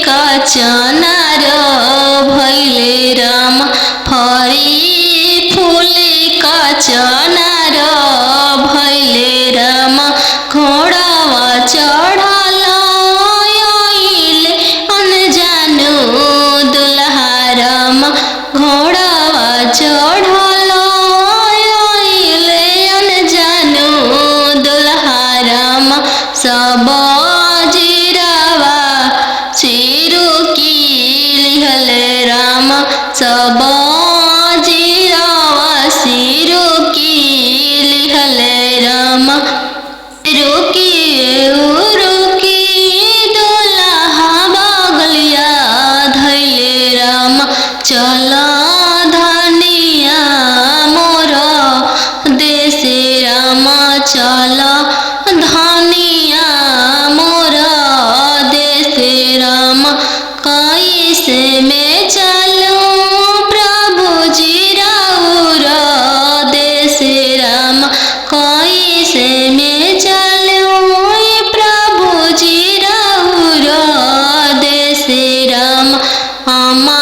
का चनार भैले राम फरी फूले का चनार भैले राम घोड़ावा चढ़ल आइले अनजानु दुल्हा राम घोड़ावा चढ़ल आइले अनजानु दुल्हा राम सब जीरावा चिरू की लिहले राम सब जीरावा सिरू की लिहले राम रुकी रुकी दुल्हा बगलिया धैले राम चल धनिया मोर देश राम चल धनिया मोर देश राम कैसे में चलूं प्रभु जी राउर देश राम कैसे में चलूं प्रभु जी राउर देश राम अम्मा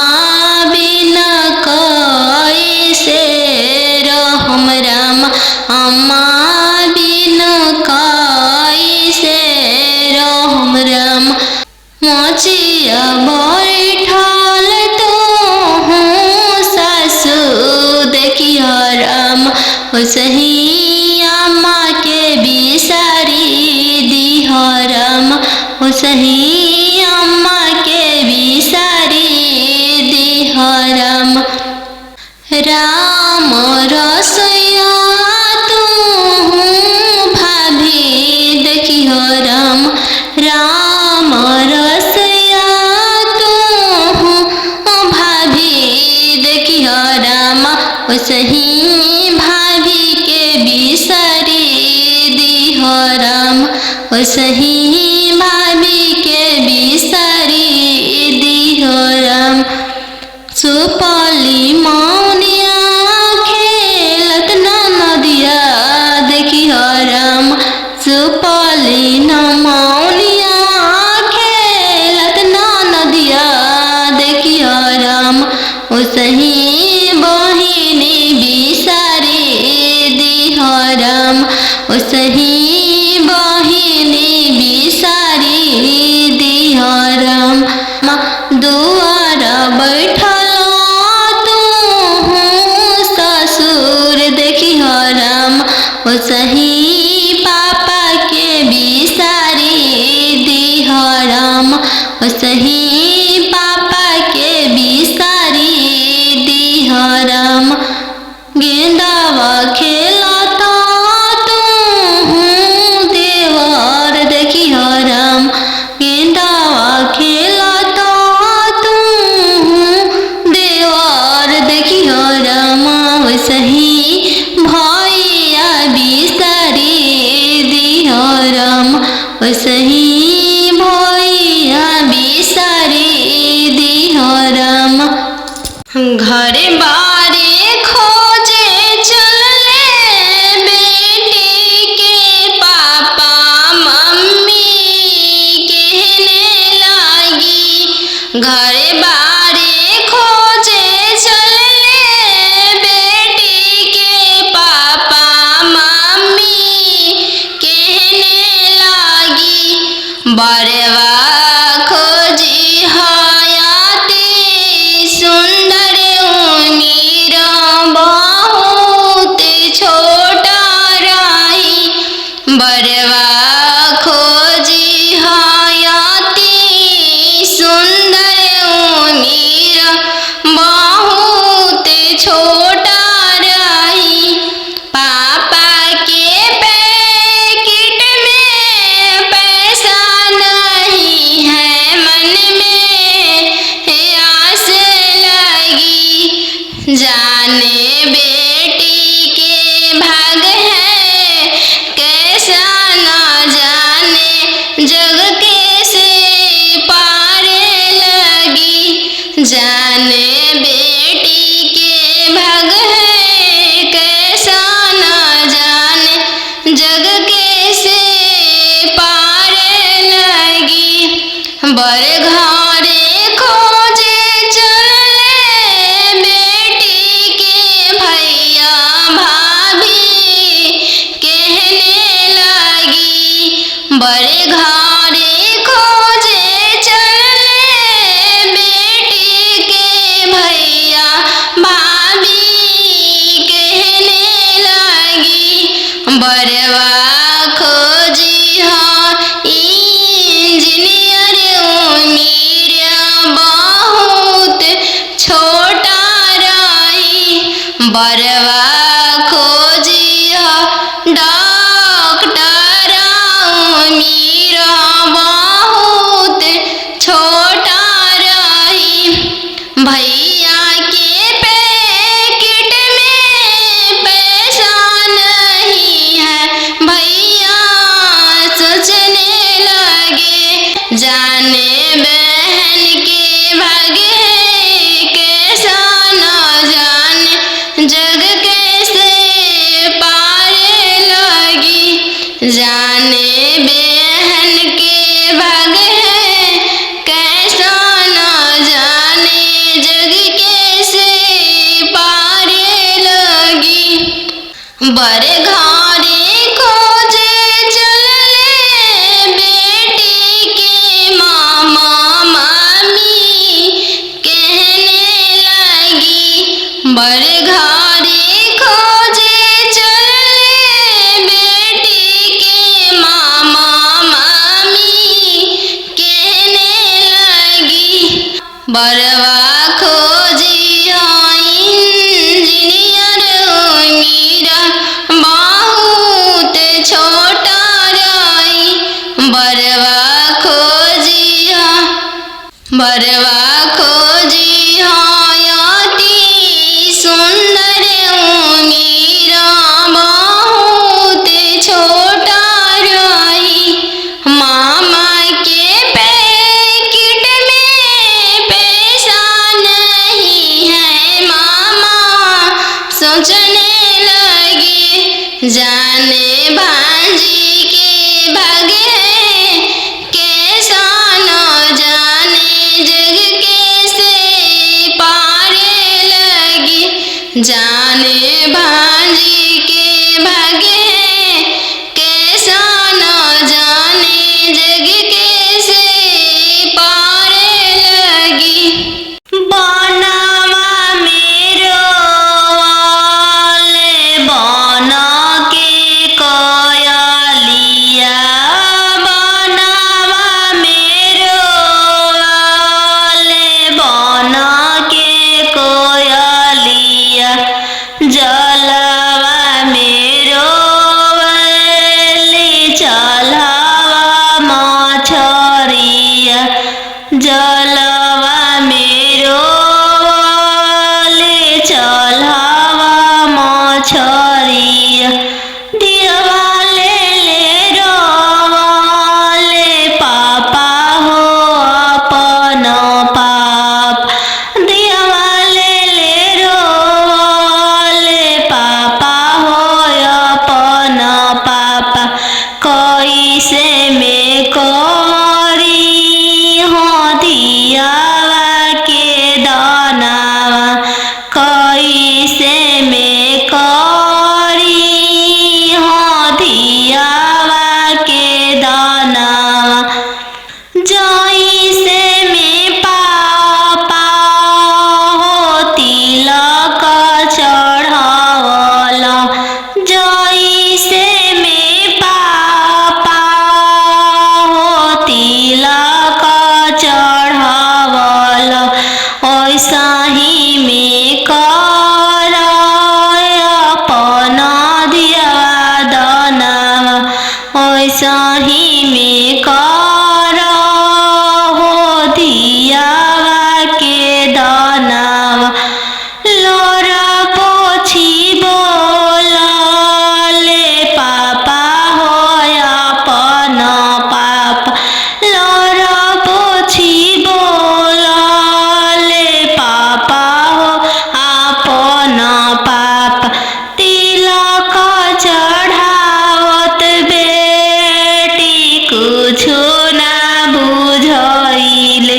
बिना कैसे रहम राम अम्मा बिना कैसे रहम राम मोचिया बैठल तो हूँ सासू देखियो राम सही अम्मा के बिसारी दिह राम सही अम्मा के बिसारी दिह राम राम रसोइया तू भाभी देखियो राम राम रसोइया तू भाभी देखियो राम सही भाभी के बिसारी दिह राम सही भाभी के बिसारी दिह राम सुपली मौनिया खेलत नदिया देखियो राम सुपली मौनिया खेलत नदिया देखियो राम सही बहिनी बिसारी दिह राम सही बहिनी बिसारी दिह राम दुआर बैठल तू ससुर देखियो राम सही पापा के बिसारी दिह राम सही पापा के बिसारी दिह राम गेंदावा खेलता तू देवर देखियो राम गेंदावा खेलता तू देवर देखियो राम सही भैया बिसारी दिह राम सही भैया बिसारी दिह राम घरे बारे खोजे चलले बेटी के पापा मम्मी कहने लागी घरे बारे खोजे चलले बेटी के पापा मम्मी कहने लागी बड़वा खोजी हयाती सुंदर उमीर बहुत छोटा रही बड़वा खोजी हयाती सुंदर उमीर बहुत छोटा रही पापा के पैकेट में पैसा नहीं है मन में आस लगी जाने बेटी के भाग है कैसा न जाने जग कैसे पारे लगी जाने बेटी के भाग है कैसा न जाने जग कैसे पारे लगी बड़े घरे बड़े घरे खोजे चले बेटी के भैया भाभी कहने लगी, बरवा खोजी हाँ इंजीनियर उम्र बहुत छोटा रही, बरवा खोजी हाँ डॉक्टर उम्र बहुत छोटा रही। भैया के पैकेट में पैसा नहीं है, भैया सोचने लगे, जाने बहन के भाग्य है कैसा न जाने, जग कैसे पारे लगी, जाने बहन के भाग्य है कैसा न जाने, जग कैसे पारे लगी। बड़े घरे खोजे चले बेटी के मामा मामी कहने लगी, बड़े घरे खोजे चले बेटी के मामा मामी कहने लगी, बरवा खोजी हाँ इंजीनियर उम्र बहुत छोटा रही, बरवा खोजी हाँ, बरवा खोजी हाँ अति सुंदर उम्र बहुत छोटा रही, मामा के पैकेट में पैसा नहीं है, मामा सोचने लगे, जाने भांजी के भाग्य है कैसा न जाने, जग कैसे पारे लगी, जाने भांजी के भाग्य है कैसा न जाने, जग कैसे पारे लगी। बनवा मेरो वाले बन के कोयलिया, बनवा मेरो वाले बन के कोयलिया, जलवा मेरो वाले चलवा मछरिया, जलवा मेरो वाले चलवा मछरिया, दिवाले ले रोवाले पापा हो अपन पाप, दिवाले ले रोवाले पापा हो अपन पापा, कैसे में करी हो दियावा के दानावा, कैसे में करी हो दियावा के दानावा, जैसे में पापा हो तिलक चढ़ावला, जैसे में पापा हो तिलक चढ़ावला, ऐसा ही में कर अपन दिया दानावा, ऐसा ही में कर हो दियावा के दानावा, लोरा पोछी बोला ले पापा हो अपन पापा, लोरा पोछी बोला ले पापा हो अपन पापा, तिलक चढ़ावत बेटी कुछो ना बुझाइले,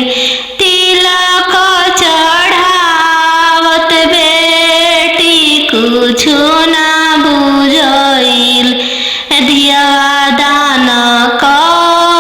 तिलक चढ़ावत बेटी कुछो ना बुझाइले, दिया दान कर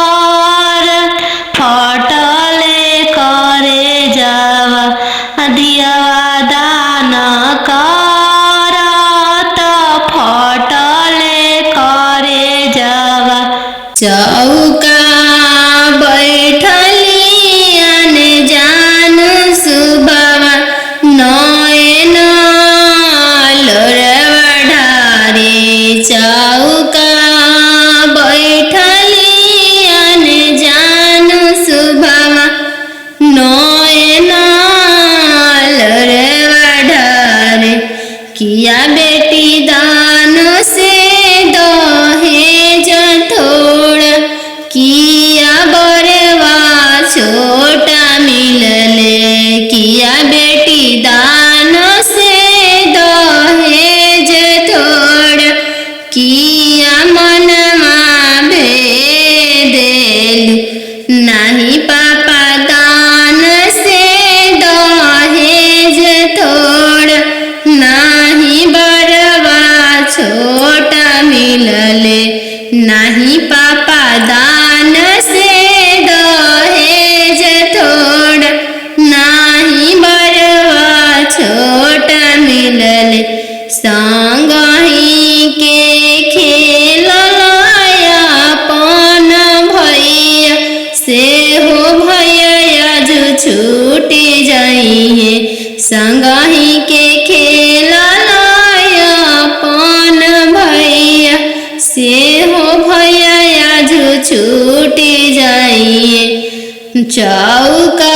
चौका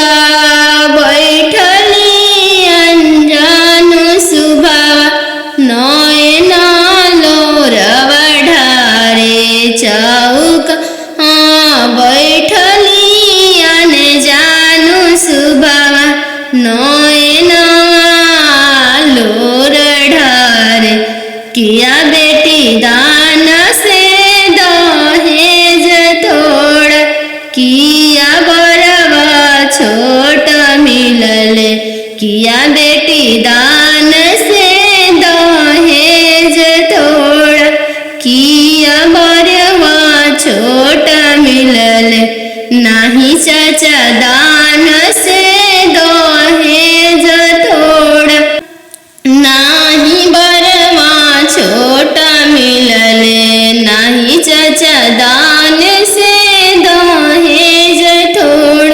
बैठली अंजान सुभावा नयन लोरवा ढारे चौका बैठली अनजान सुभावा नयन लोर ढारे किया बेटी दान से दहेज थोड़ा किया बरवा छोट मिलले किया बेटी दान से दहेज थोड़ा किया बरवा छोट मिलले नाही चाचा दान से दहेज थोड़ा नाही बरवा छोटा मिलले नाही चाचा दान से दहेज थोड़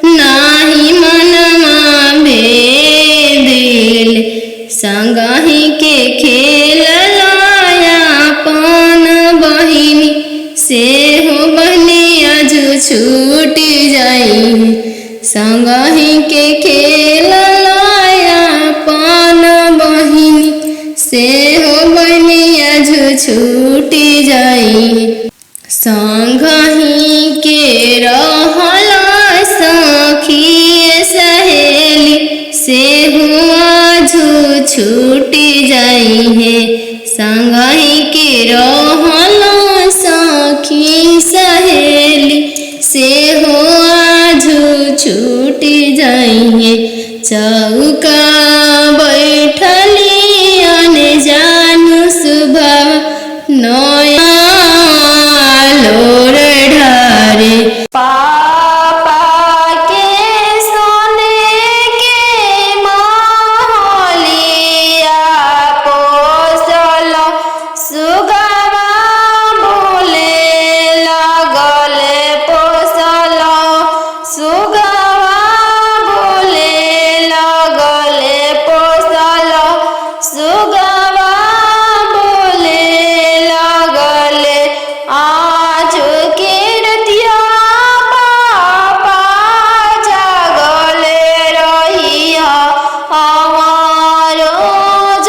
नाही मनवा भेदिल संगही के खेल लाया पन बहिनी से हो बहनी अजू छूट जाई संगही के खेल लाया पन बहिनी से हो बहनी अजू छूट जाई संगही के रहला सखी सहेली से हुआ झू छूट जाई है संगही के रहला सखी सहेली से हुआ झू छूट जाई है चौका बैठली अनजान सुभावा नया लोर ढारे पापा के सोने के महलिया पोसल सुगवा बोले लगले पोसल सुगवा बोले लगले पोसल सुगवा बोले लगले आज के रतिया पापा जागले रहिया हमारो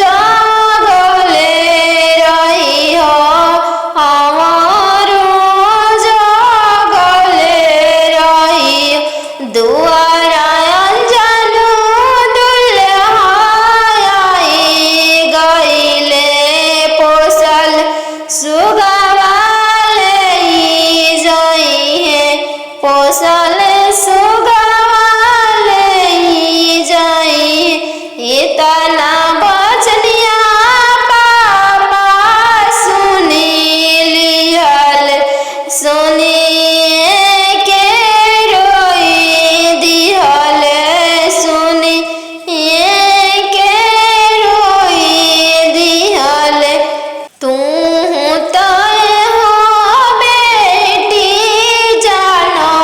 जागले रहिया हमारो जागले रहिया दुआरा अंजनु दुल्हाई गईले पोसल सुगवा पोसल सुगवा जाई इतना बचनिया पापा सुनी लियल सुनिए के रोई दिहल सुनिए के रोई दिहल तू तय हो बेटी जानो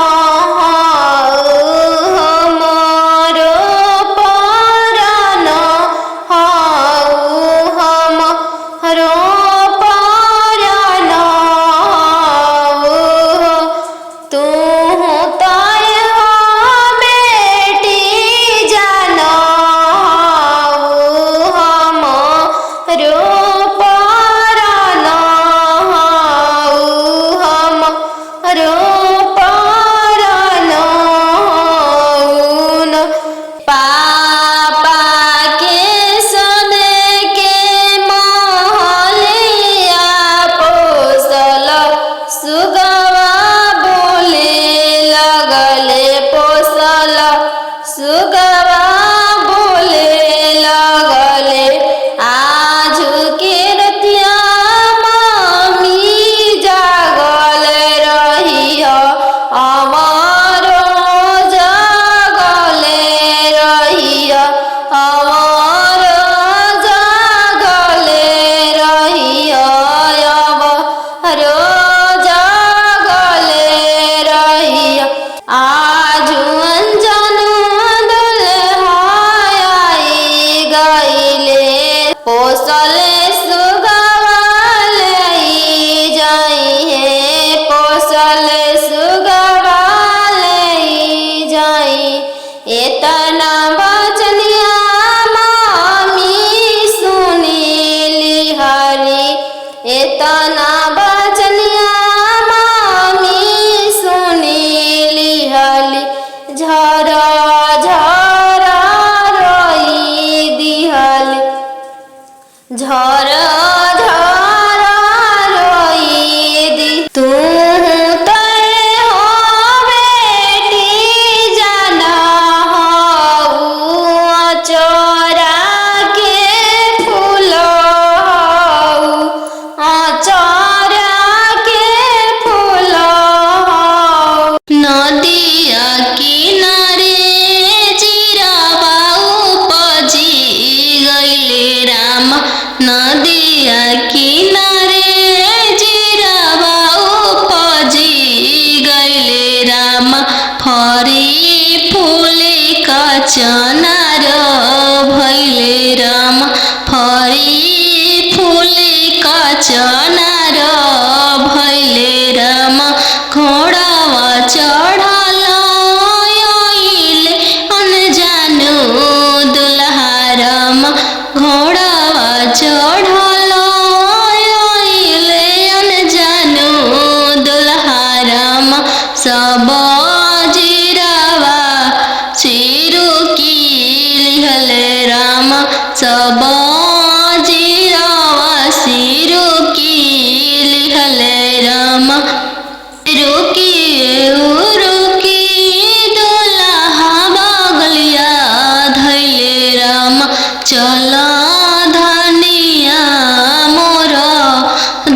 चनार भैले राम फरी फूले का चनार भैले राम घोड़ावा चढ़ल आइले अनजानो दुल्हा राम घोड़ावा चढ़ल आइले अनजानो दुल्हा राम सब जीरावा चिरू की लिहल राम सब जीरावा सिरू की लिहल राम रुकी रुकी दुल्हा बगलिया धैले राम चल धनिया मोर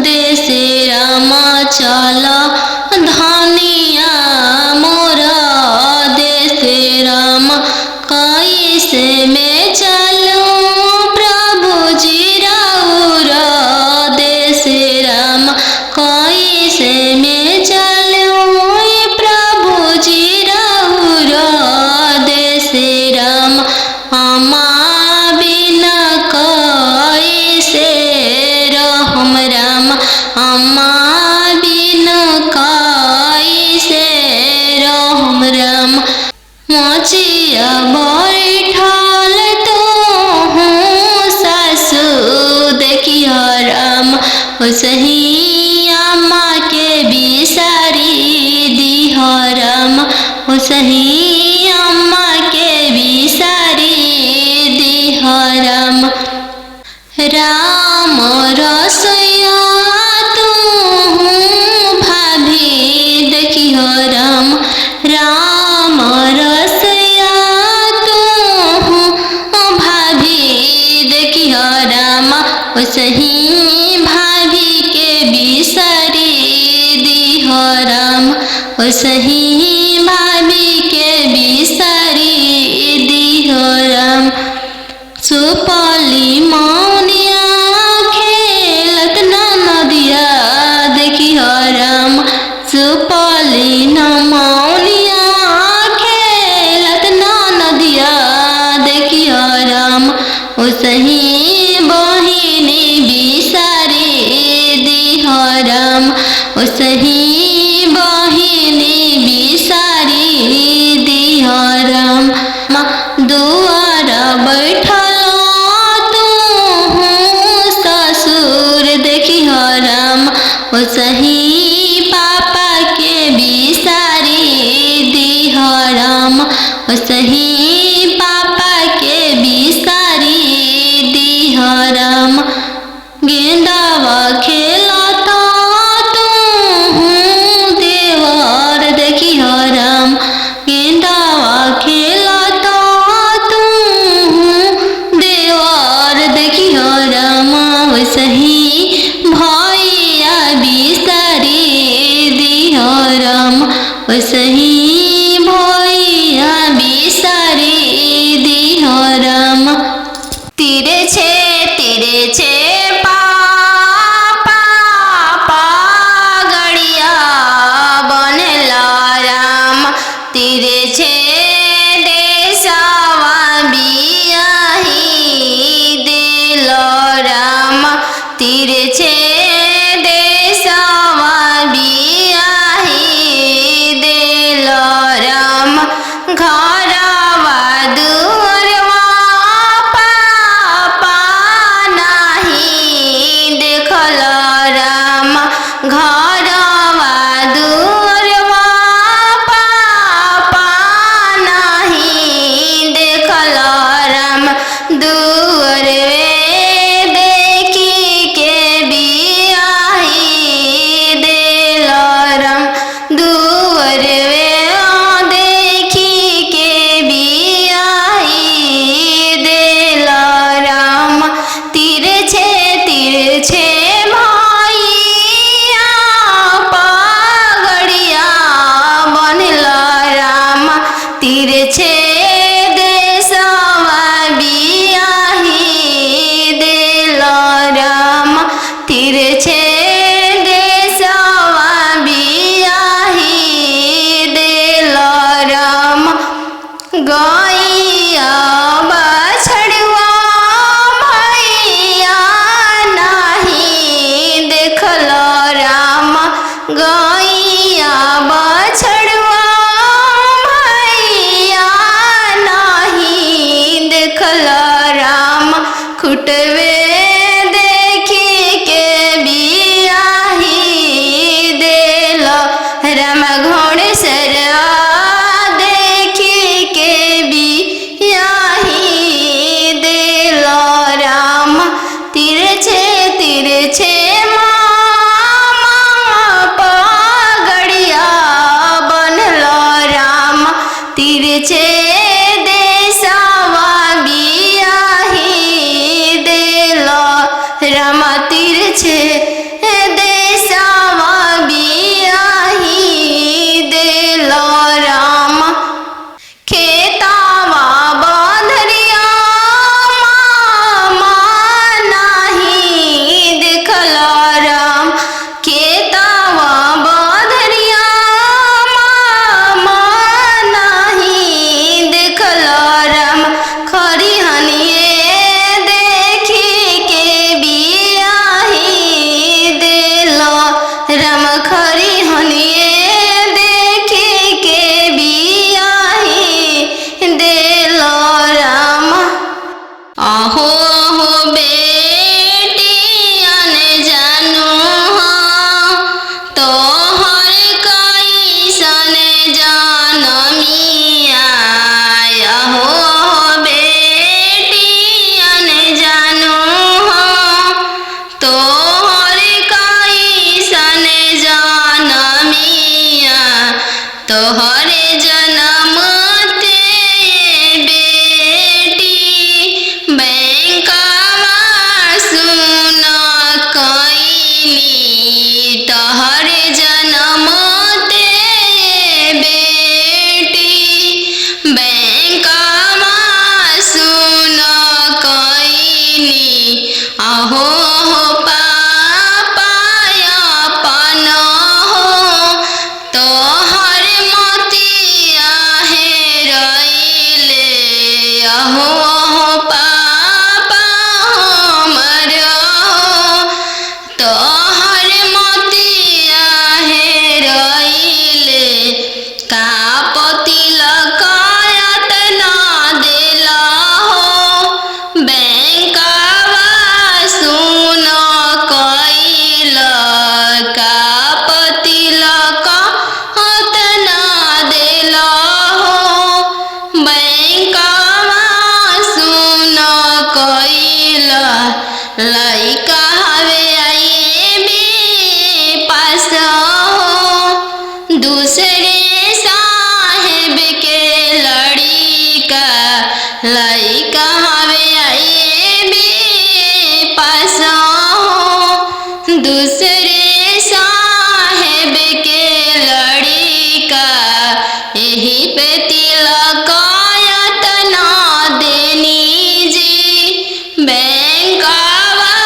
देश राम चल धनिया मोर देश राम कैसे में चलूं प्रभु जी राउर देश राम कैसे में चलूं प्रभु जी राउर देश राम अम्मा बिना कैसे रहम राम अम्मा बिना कैसे रहम राम मोचिया बैठल तो हूँ सासू देखियो राम सही अम्मा के बिसारी दिह राम सही अम्मा के बिसारी दिह राम राम रसोइया तू भाभी देखियो राम राम रसोइया तू भाभी देखियो राम सही भाभी के बिसारी दिह राम सही भाभी के बिसारी दिह राम सुपली मौनिया खेलत नदिया देखियो राम सुपली मौनिया खेलत नदिया देखियो राम सही बहिनी बिसारी दिह राम सही बहिनी बिसारी दिह राम दुआर बैठल तू ससुर देखियो राम सही पापा के बिसारी दिह राम सही पापा के बिसारी दिह राम गेंदावा खेलता तू देवर देखियो राम गेंदावा खेलता तू देवर देखियो राम सही भैया बिसारी दिह राम सही भैया बिसारी दिह राम तीरे छे पापा गड़िया बनेला राम तीरे छे देशवा बियाही दिल राम तीरे छे देशवा बियाही दिल राम घरवा दुअरवा पापा नाही देखल राम घरवा दुअरवा पापा नाही देखल राम दुअरवे देखी के बियाही दिल राम दुअरवे देखी के बियाही दिल राम तीरे छे भैया पगड़िया बनल राम तीरे छे देशवा बियाही दिल राम तीरे छे देशवा बियाही दिल राम गई तोहरे जन्म ते बेटी बैंकवा सुन कईनी, तोहरे जन्म ते बेटी बैंकवा सुन कईनी। अहो हो पापाया पन हो तोहर मोतिया हेरैले, अहो हो पापा हमर तोहर मोतिया हेरैले। कापति लकायत ना देला हो बैंकवा सुन कईल, कापति लकायत ना देला हो बैंकवा सुन कईल। लइका हवे आईबी पास हो दूसरे साहेब के लड़िका, लइका हवे आईबी पास हो दूसरे साहेब के लड़िका। यही पे तिलकायत ना देनी जी बैंकवा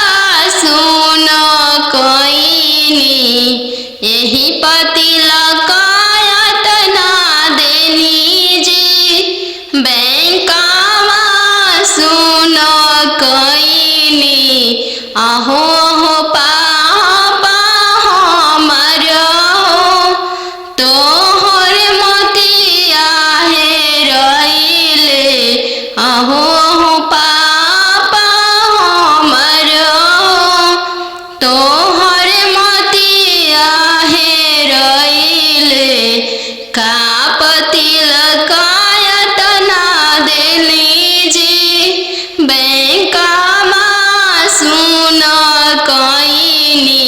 सुन कईनी, यही पे तिलकायत ना देनी जी बैंकवा सुन कईनी। अहो हो पापा हमर तोहर मोतिया हेरैले, अहो हो पापा हमर तोहर मोतिया हेरैले। कापति लकायत ना देली जी बैंकवा सुन कईनी,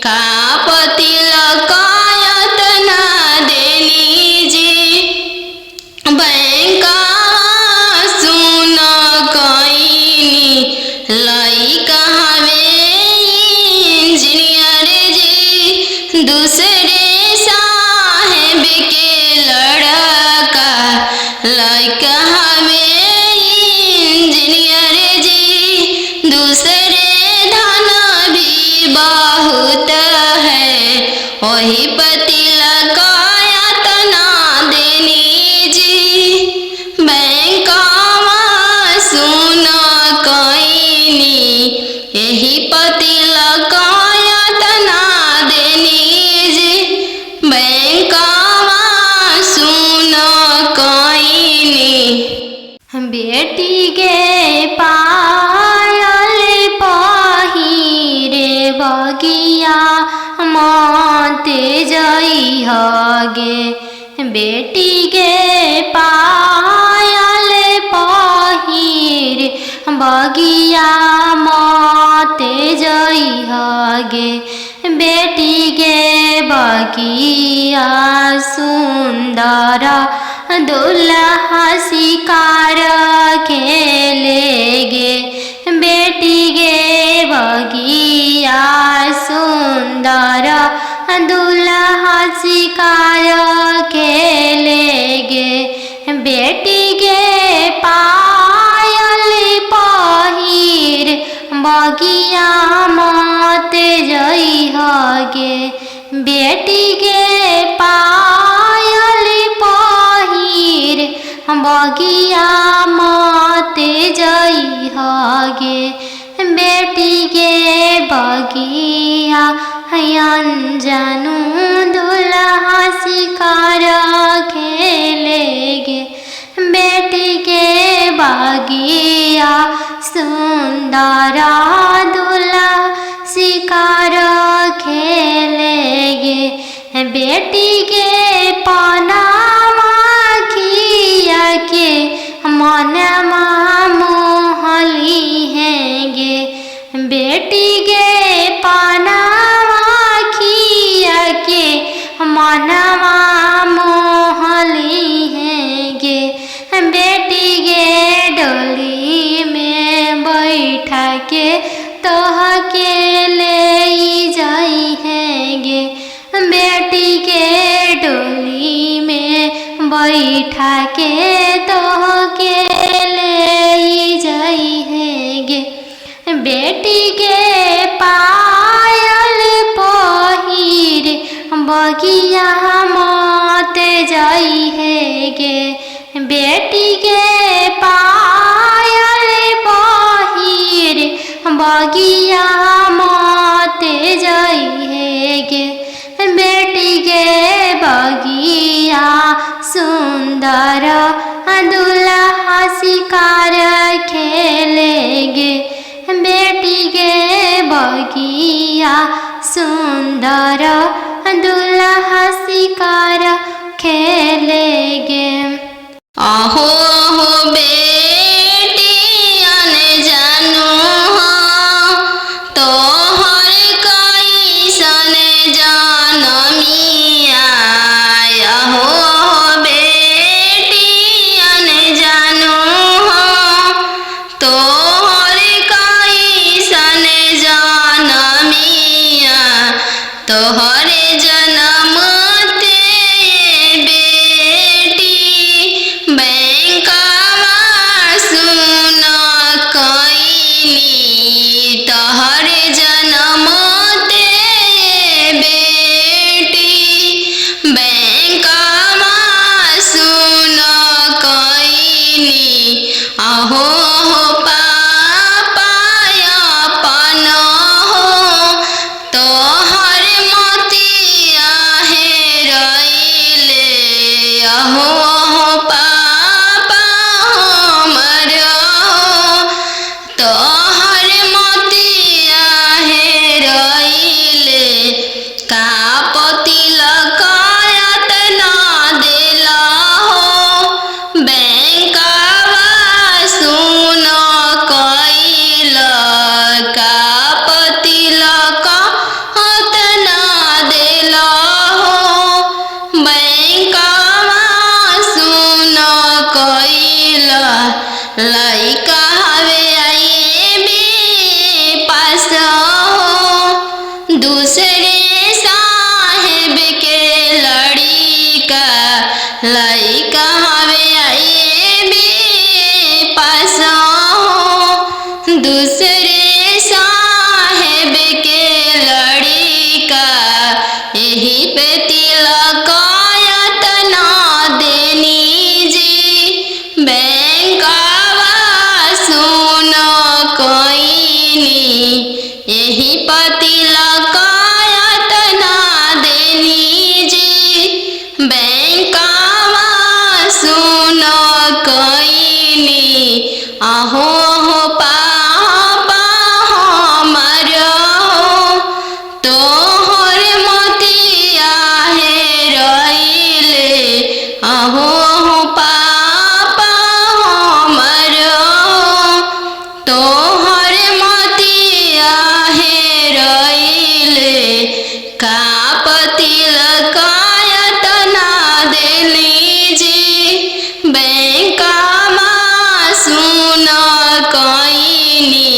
कापति लकायत ना देली जी बैंकवा सुन कईनी। लइका हवे इंजीनियर जी दूसरे साहेब के लड़का, लइका हवे इंजीनियर जी दूसरे धन भी बहुत है, वही पति लकायत ना देनी जी बैंकवा सुन कईनी, यही पति लकायत ना देनी जी बैंकवा सुन कईनी। बेटी गे पायल पहिरे बगिया मते जइहगे, बेटी गे पायल पहिरे बगिया मते जइहगे, बेटी गे बगिया सुंदर दुल्हा शिकार खेलेगे, बेटी गे बगिया सुंदर दुल्हा शिकार खेलेगे, बेटी गे पायल पहिर बगिया मते जइहगे, बेटी गे पायल पहिर बगिया मते जइहगे, बेटी गे बगिया अनजानु दुल्हा शिकार खेलेगे, बेटी गे बगिया सुंदर दुल्हा शिकार खेलेगे, बेटी गे पनामा खिया के मनमा मोहली हैगे, बेटी गे पनामा खिया के मनवा बैठा के तोहके ले जाई है गे। बेटी के पायल पहिरे बगिया मत जाई है गे। बेटी के पायल पहिरे बगिया मत जाई है गे। बेटी के बगिया सुंदर दुल्हा शिकार खेलेगे। बेटी के बगिया सुंदर दुल्हा शिकार खेलेगे। आहो हो बेटी जानू हो तोहर कैसन जनमिया। आहो हो बेटी जानू हो तोहर कैसन जनमिया। तोहर जनम आहो हो पापा अपन हो तोहर मोतिया हेरैले। आहो हो पापा हमर हो तोहर मोतिया हेरैले। का पति लकायत ना देला हो बैंक सुन कैल। का पति लकायत ना देला हो बैंकवा सुन कैल। लइका हवे आईबी पास हो दूसरे साहेब के लड़िका। लइका हवे आईबी पास हो दूसरे साहेब के लड़िका। यही पे तिलकायत ना देनी जी बैंकवा सुन कैनी। यही पे तिलकायत ना देनी जी बैंकवा सुन कैनी। आहो हो पापा हमर हो तोहर मोतिया हेरैले। आहो हो पापा हमर हो तोहर मोतिया हेरैले। का पति लकायत ना देली जी बैंकवा सुन कैनी।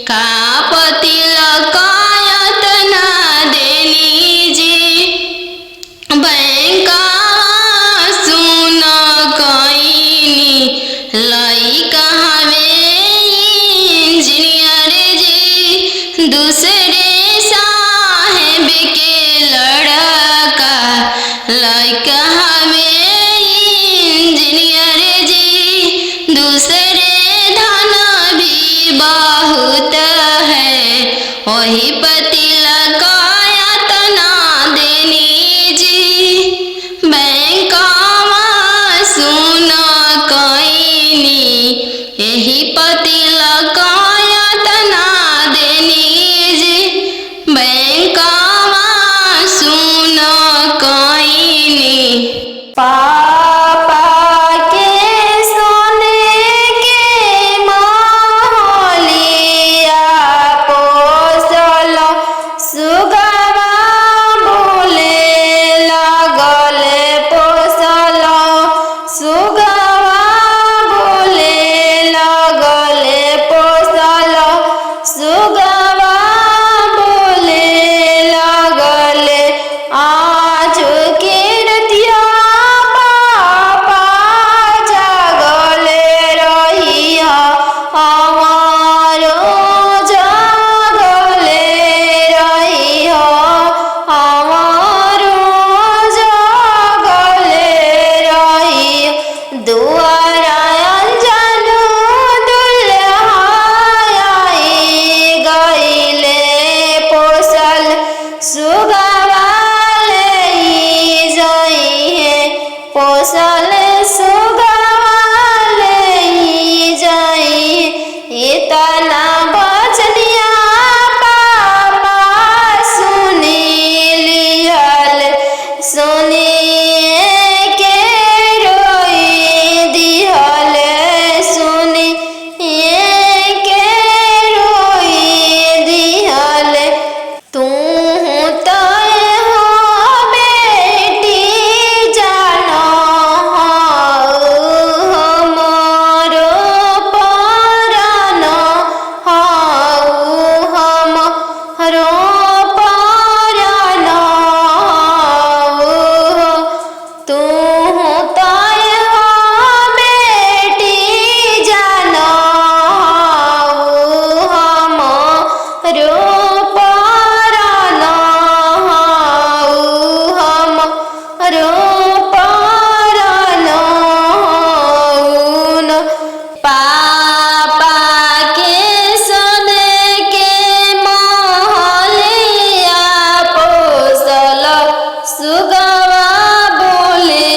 का पति लकायत ना देली जी बैंकवा सुन कैनी। लइका हवे इंजीनियर जी दूसरे साहेब के लड़का। लइका हवे इंजीनियर जी दूसरे धन भी बहुत है। वही पति लकायत ना देनी जी बैंकवा सुन कैनी। यही पति लकायत ना देनी जी बैंकवा सुन कैनी। पापा के सोने के महलिया पोसल सुगवा बोले लगल पोसल। सुगवा बोले लगल पोसल। सुगवा बोले लगल आज के रतिया पोसल सुगवाले जाई इतना बचनिया पापा सुनी लिहल सुनिए के रोई दिहल सुनिए के रोई दिहल तू तो हो बेटी जानो हमरो परानो हमरो परानो तू तो हो बेटी जानो हमरो परानो हमरो परानो पापा के सने के महलिया पोसल सुगवा बोले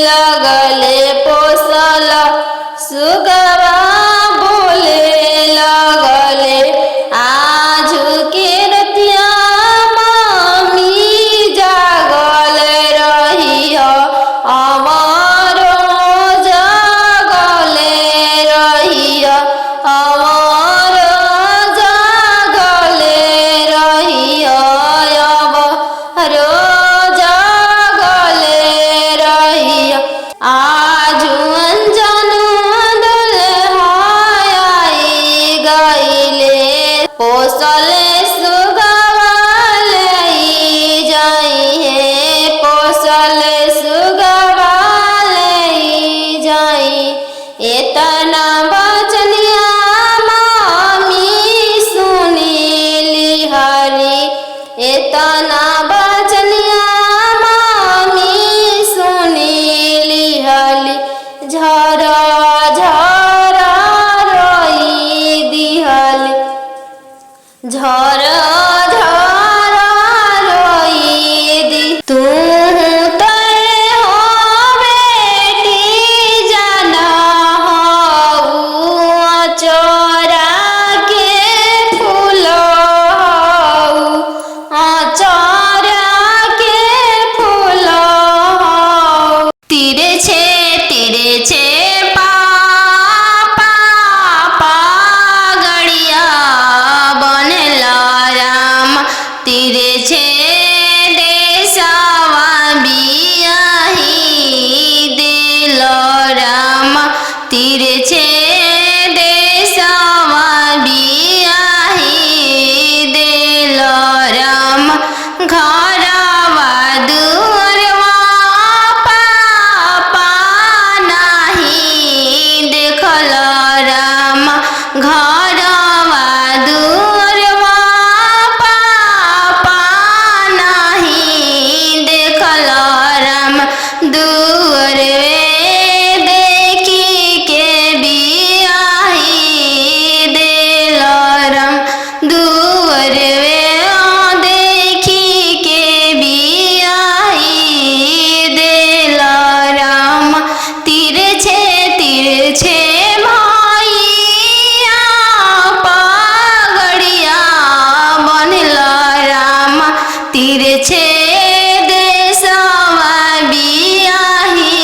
लगले पोसल सुगवा बोले लगले आज के रतिया मम्मी जागल रही हमारो जागल रही हमारो जागल रही अब जागल रही आज अंजन दुल्हाई गईले पोसल सुगवाले जाई है पोसल सुगवाले जाई इतना बचनिया मामी सुनी लिहरी इतना बचनिया मामी सुनी लिहली झरा झरा रोई दिहली झरा झरा रोई दी तू तो हो बेटी जाना चोरा के फूल चोरा के फूल तीरे छे पापा गड़िया बनेला राम तीरे छे देशवा बियाही दिल राम तीरे छे देशवा बियाही दिल राम घरवा दुअरवा पापा नाही देखल राम घरवा दुअरवा पापा नाही देखल राम दुअरवे देखी के बियाही दिल राम दुअरवे देखी के बियाही दिल राम तिरछे भैया पगड़िया बनल राम तिरछे देशवा बियाही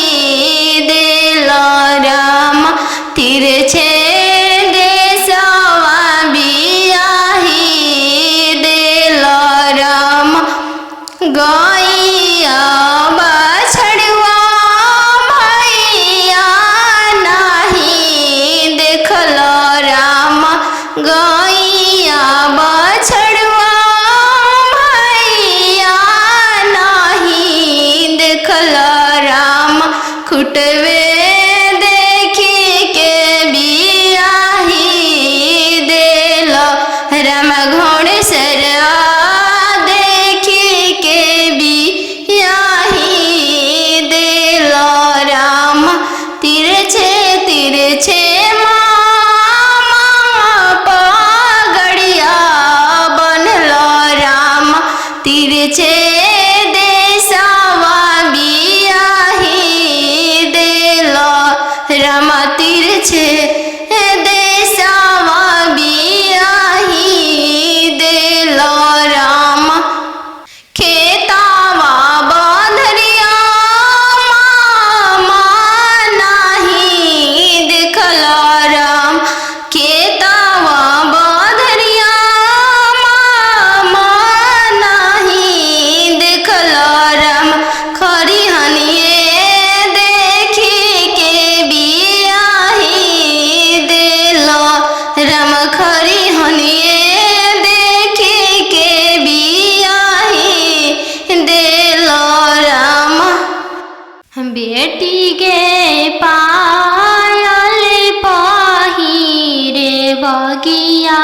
बेटी गे पायल पहिरे बगिया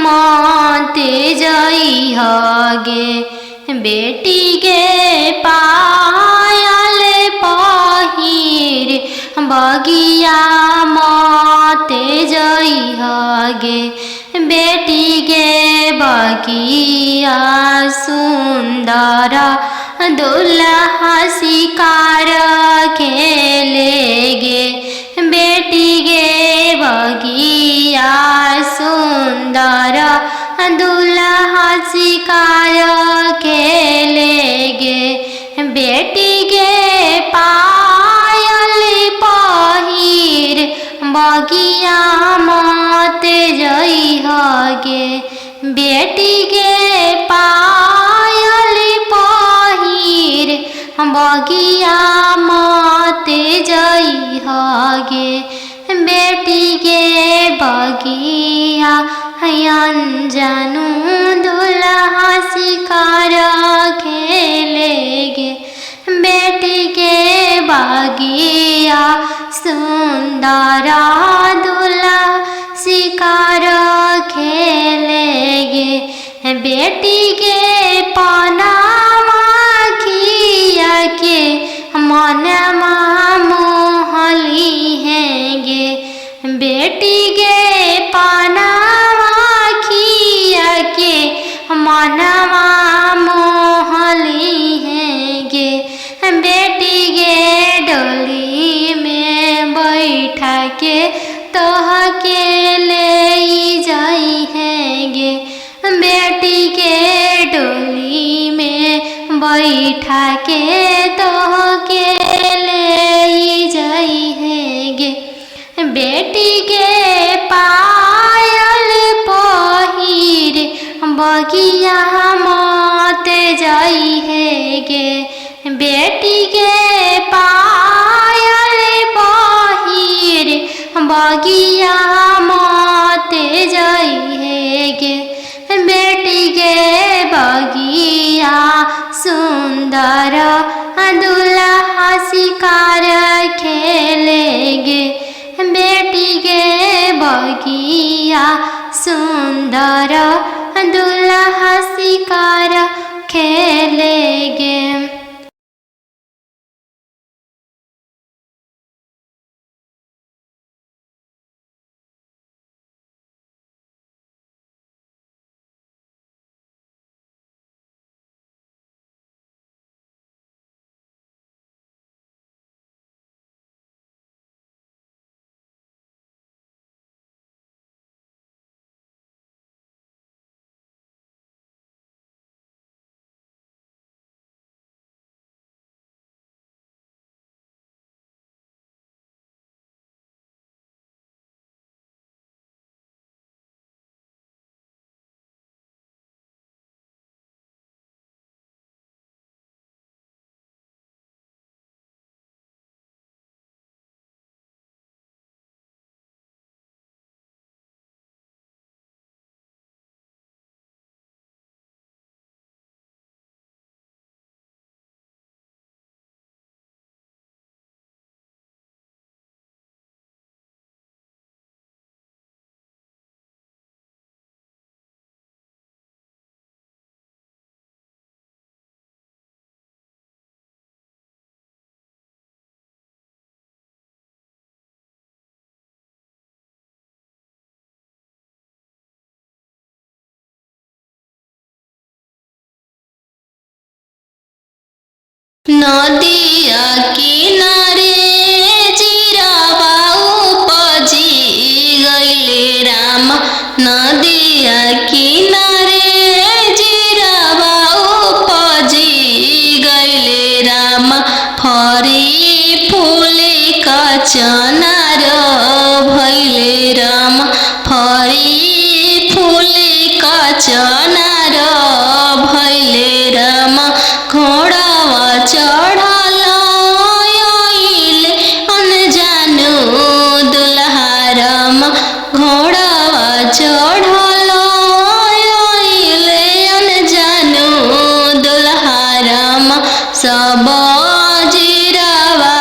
मते जई हगे बेटी गे पायल पहिरे बगिया मते जई हगे बेटी गे बगिया सुंदर दुल्हा शिकार खेलेगे बेटी गे बगिया सुंदर दुल्हा शिकार खेलेगे बेटी गे पायल पहिर बगिया मते जई हगे बेटी गे पायल पहिर बगिया मते जई हगे बेटी गे बगिया अनजानु दुल्हा शिकार खेलेगे बेटी गे बगिया सुंदर दुल्हा शिकार खेलेगे बेटी गे पनामा खिया के मनमा मोहली हैगे बेटी गे पनामा खिया के मनमा मोहली हैगे बेटी गे डोली में बैठा के तोह के ले जाई हैगे बेटी के डोली में बैठा के तोह के ले जाई हैगे बेटी के पायल पहिर बगिया मते जाई हैगे बेटी के पायल पहिर बगिया मते जाई हैगे बेटी के बगिया सुंदर दुल्हा शिकार खेलेगे बेटी के बगिया सुंदर दुल्हा शिकार खेलेगे। नदिया किनारे जिरावा उपजी गइले राम नदिया किनारे जिरावा उपजी गइले राम फरी फूले कचनार भइले राम फरी फूले कचनार भइले राम घोड़ावा चढ़ल आइले अनजानु दुल्हा राम घोड़ावा चढ़ल आइले अनजानु दुल्हा राम सब जिरावा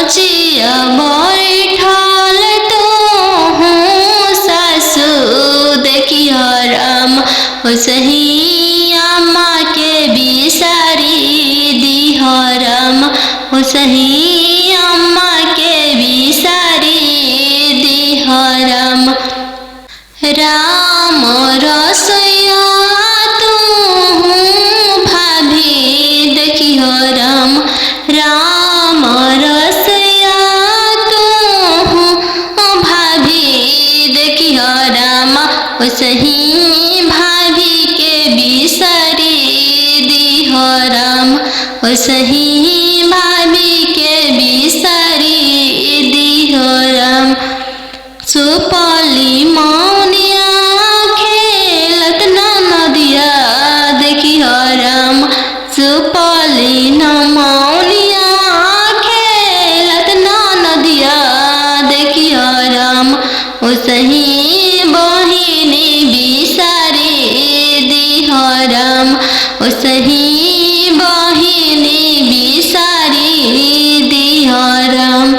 रचिया बैठल तो हूँ सासु देखियो राम ओसही अम्मा के बिसारी दिहो राम ओसही अम्मा के बिसारी दिहो राम। राम रसोइया तू भाभी देखियो राम राम रसोइया तू भाभी देखियो राम ओसही भाभी के बिसारी दिहो राम ओसही भाभी के बिसारी दिहो राम। सुपली मौनिया खेलत ना नदिया देखियो राम सुपली न मौनिया खेलत ना नदिया देखियो राम ओसही बहिनी बिसारी दिहो राम ओसही बहिनी बिसारी दिहो राम।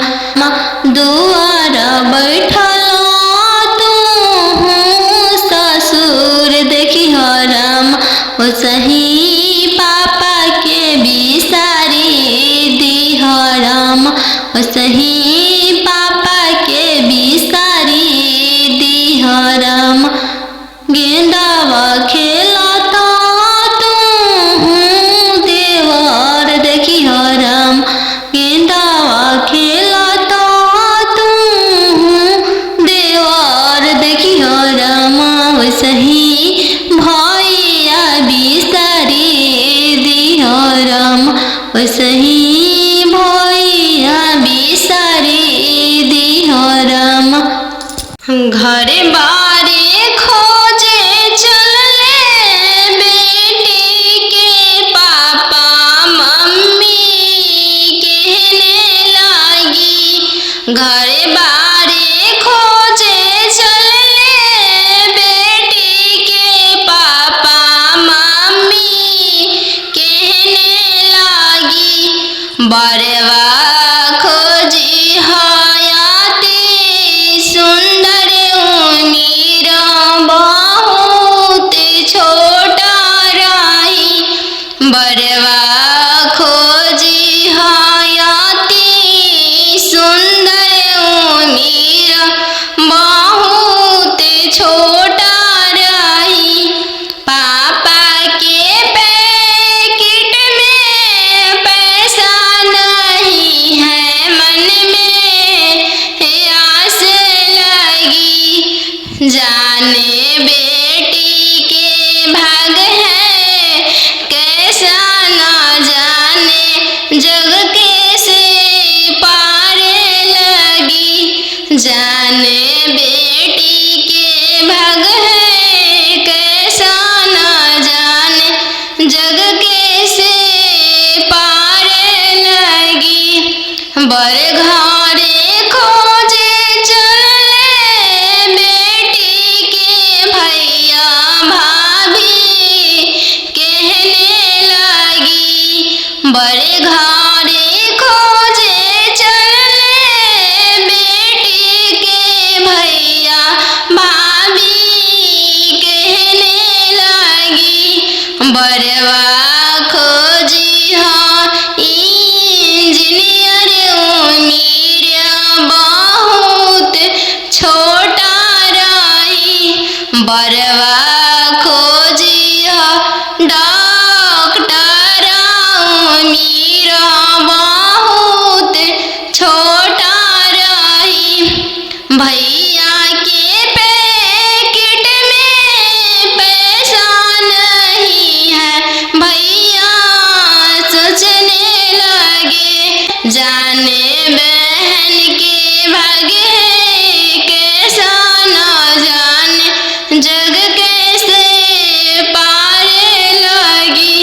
दुआर बैठल तू ससुर देखियो राम ओसही पापा के बिसारी दिहो राम ओसही पापा के बिसारी दिहो राम। गेंदावा खेलता तू देवर देखियो राम गेंदावा खेलता तू देवर देखियो राम ओसही भैया बिसारी दिहो राम ओसही भैया बिसारी दिहो राम। घरे बारे खोजे चलले बेटी के पापा मम्मी कहने लागी घरे बारे खोजे चलले बेटी के पापा मम्मी कहने लागी बरवा खोजी हयाती सुंदर उमीर बहुत छोटा रही बरवा खोजी हयाती सुंदर उमीर बहुत छोटा रही। पापा के पैकेट में पैसा नहीं है मन में आस लगी जाने बेटी के भाग है कैसा ना जाने जग कैसे पार लगी जाने बेटी के भाग है कैसा ना जाने जग कैसे पार लगी। बर घरे खोजे चले बेटी के भैया भाभी कहने लगी बड़े घरे खोजे चले बेटी के भैया भाभी कहने लगी बरवा खोजी हाँ इंजीनियर उमीर बहुत छोटा रही बरवा खोजी हाँ डॉक्टर उमीर बहुत छोटा रही। भैया के पैकेट में पैसा नहीं है भैया सोचने लगे जाने बहन के भागे कैसा न जाने जग कैसे पार लगी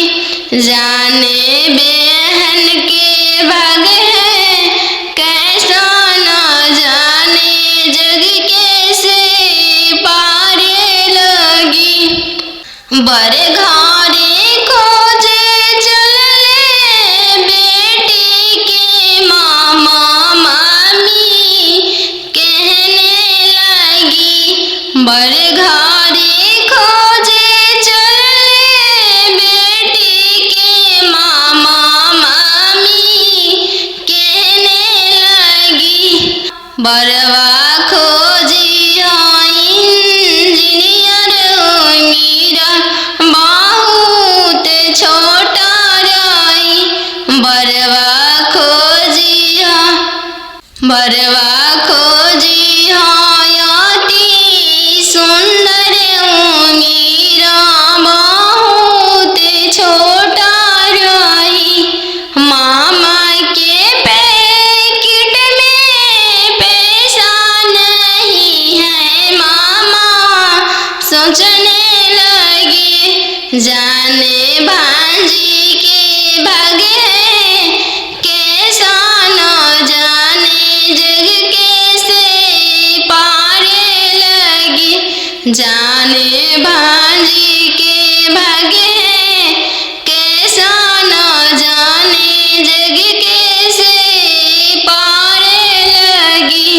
जाने बहन के भाग है कैसा न जाने जग कैसे पार लगी। बड़े घरे खोजे चलले बेटी के मामा बर घरे खोजे चले बेटी के मामा मामी कहने लगी। बरवा खोजी इंजीनियर मेरा बहुत छोटा रही। बरवा खोजी अति सुंदर मेरा बहुत छोटा रही। मामा के पैकेट में पैसा नहीं है। मामा सोचने लगे जाने भांजी के भागे कैसा न जाने जग कैसे पारे लगी। जाने भांजी के भागे कैसा न जाने जग कैसे पारे लगी।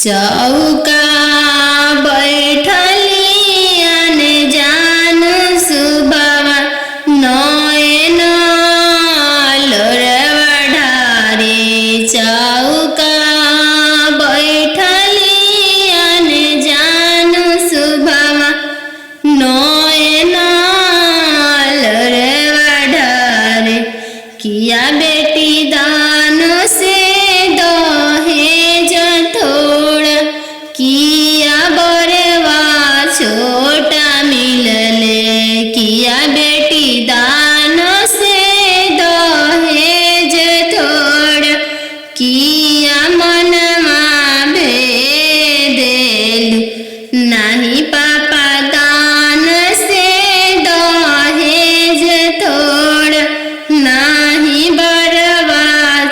चौका बैठली अनजान सुबवा नयन लोरवा ढारे। चौका बैठली अनजान सुबवा नयन लोरवा ढारे। किया बेटी दान से दहेज थोड़ा, किया बरवा छोटा मिलले। किया बेटी दान से दहेज थोड़ा, किया मनमा भेदेलु। नाही पापा दान से दहेज थोड़ा, नाही बरवा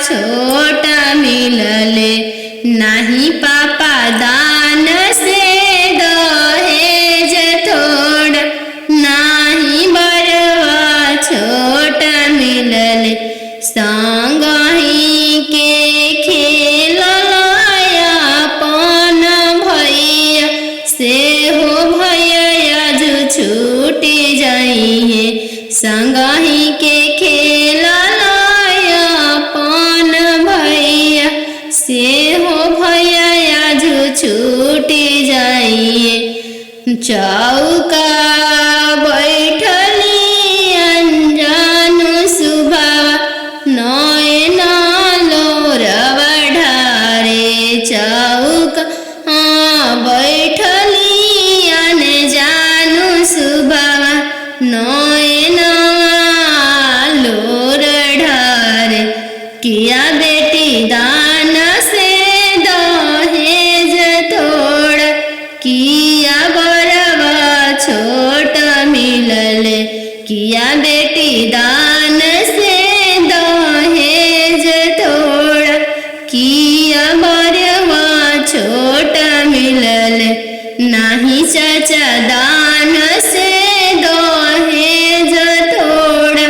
छोटा मिलले। नाही पापा दान से चौका बैठली अंजानु सुभावा नयन लोरवा ढारे चौका बैठली अनजानु सुभावा नयन लोर ढारे किया बेटी दान से दहेज थोड़ा किया बरवा छोट मिलले किया बेटी दान से दहेज थोड़ा किया बरवा छोट मिलले नाही चाचा दान से दहेज थोड़ा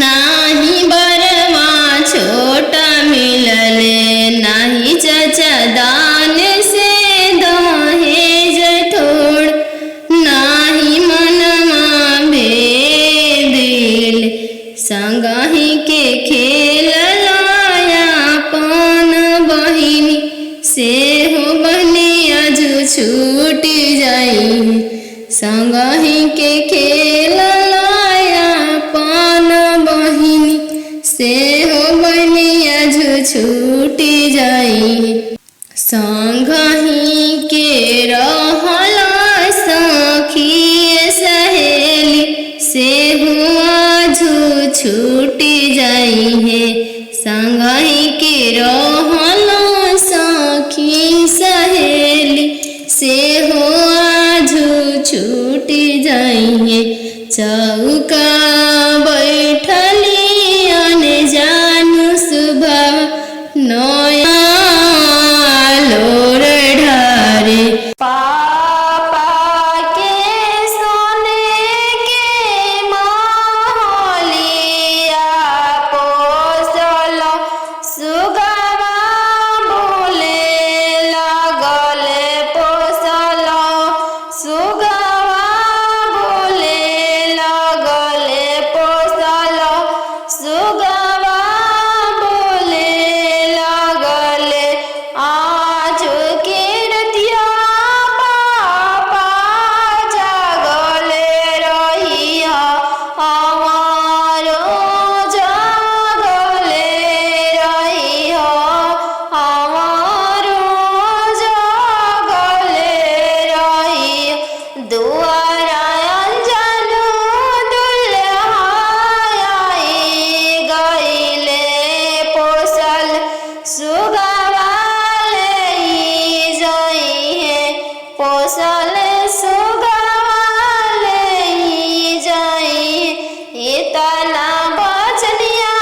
नाही बरवा छोटा मिलले नाही चाचा दान से दहेज थोड़ नाही मनमा भेदिल संगही के खेल लायापन बहिनी से हो बहनी अजु छूट जाई संगही के खेल लायापन बहिनी से हो बहनी अजु छूट जाई संगही के रहला सखी सहेली से हो आजु छूट जाई है संगही के रहला सखी सहेली से हो आजु छूट जाई है चौका बैठली अनजानु सुभाव नया लोर ढारे पापा के सोने के महलिया पोसल सुगवा बोले लगले पोसल सुगवा बोले लगले पोसल सुगवा बोले लगले आज के रतिया पापा जागले रहिया हमारो जागले रहिया हमारो जागले रहिया दुआरा अंजनु दुल्हाई गईले पोसल सुगवाले जाई है पोसल सुगवाले जाई इतना बचनिया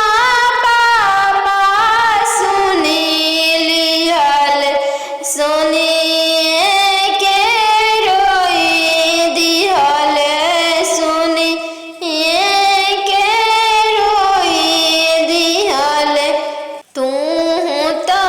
पापा सुनी लिहल सुनिए के रोई दिहल सुनिए के रोई दिहल तू तो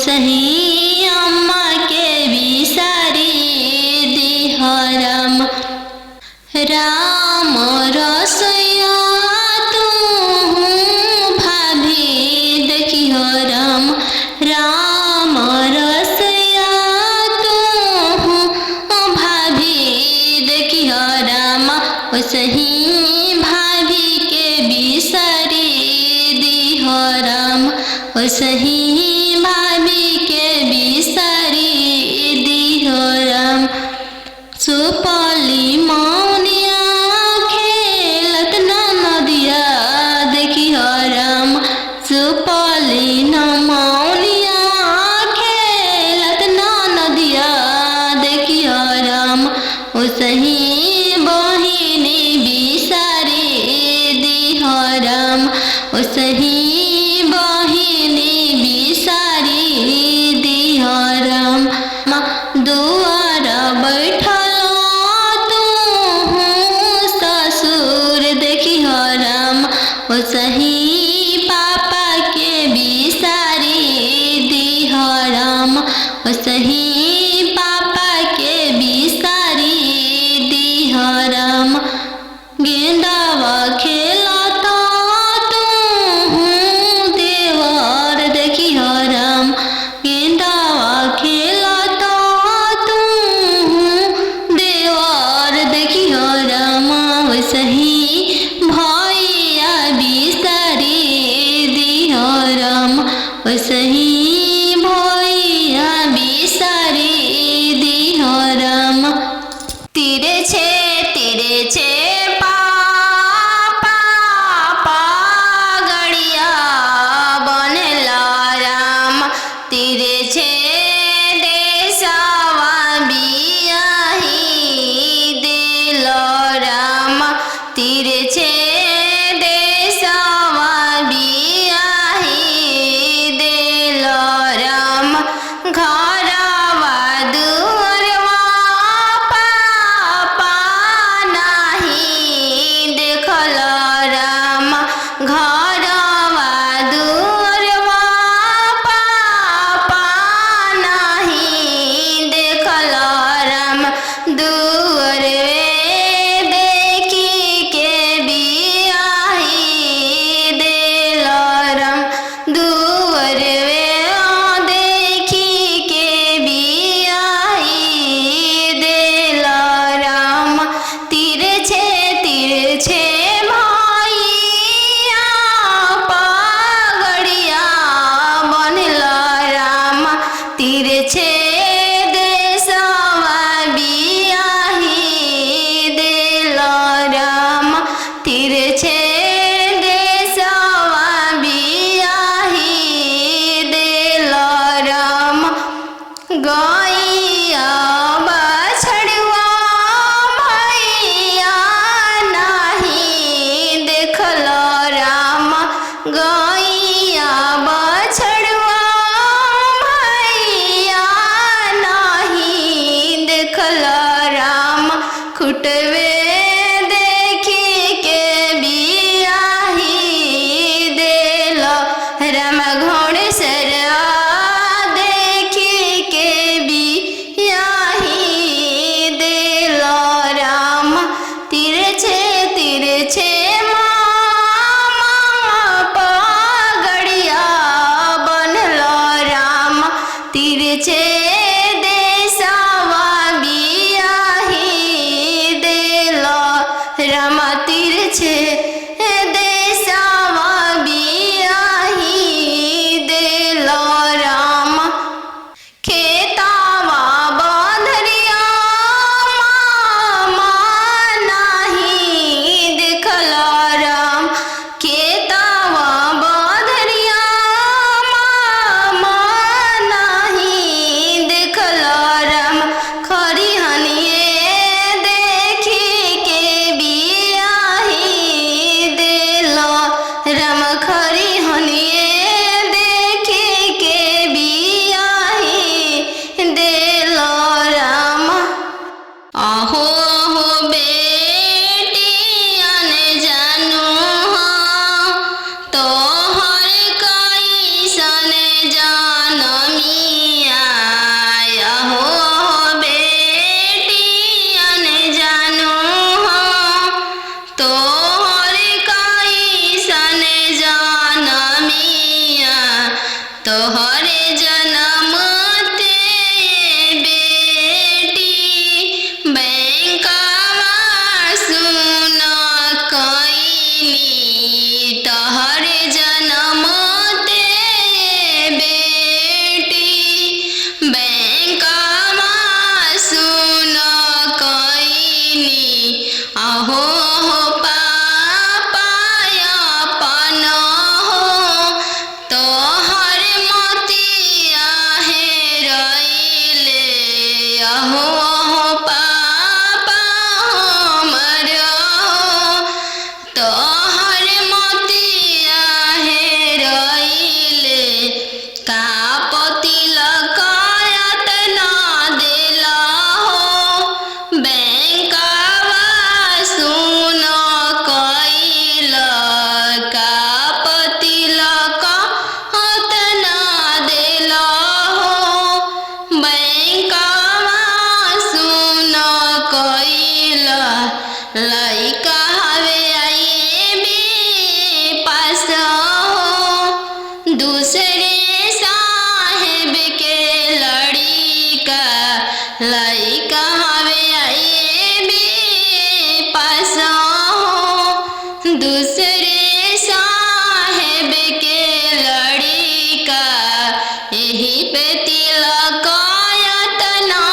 ओसही अम्मा के बिसारी दिह राम। राम रसोइया तू भाभी देखिह राम। राम रसोइया तू भाभी देखिह राम। ओसही भाभी के बिसारी दिह राम। ओसही भाभी के बिसारी दिह राम। सुपली मौनिया खेलत ना नदिया देखिह राम। सुपली न मौनिया खेलत ना नदिया देखिह राम। ओसही बहिनी बिसारी दिह राम। ओसही बहिनी बिसारी दिह राम। दुआर बैठल तू ससुर देखिह राम। ओसही पापा के बिसारी दिह राम। ओसही पापा के बिसारी दिह राम। गेंदावा खेलत तू देवर देखिह राम। गेंदावा खेलत तू देवर देखिह राम। ओसही भैया बिसारी दिह राम। ओसही भैया बिसारी दिह राम। तिरछे पापा पागड़िया बनल राम। तिरछे देशवा बियाही दिल राम। तिरछे देशवा बियाही दिल राम। घरवा दुअरवा पापा नाही देखल राम। घरवा दुअरवा पापा नाही देखल राम। दुअरवे देखी के बियाही दिल राम। दुअरवे देखी के बियाही दिल राम। तिरछे भैया पागड़िया बनल राम। तिरछे देशवा बियाही दिल राम। तिरछे देशवा बियाही दिल राम। गैया बछड़ुआ भैया नाही देखल राम। गैया बछड़ुआ भैया नाही देखल राम। खुटवे देखी के बियाही दिल राम। घोड़सरा देखी के बियाही दिल राम। तिरछे मामा पगड़िया बनल राम। तिरछे देशवा बियाही दिल राम। तिरछे देशवा बियाही दिल राम। खेतावा बंधरिया मामा नाही देखल राम। खेतावा बंधरिया मामा नाही देखल राम। खरिहनिए देखी के बियाही दिल राम। खरिहनिए देखी के बियाही दिल राम। आहो आहो बेटियन जानू हो तोहर कैसन जानमी दूसरे साहेब के लड़का लइका हवे आइए बे पास हो। दूसरे साहेब के लड़का यही पे तिलक तना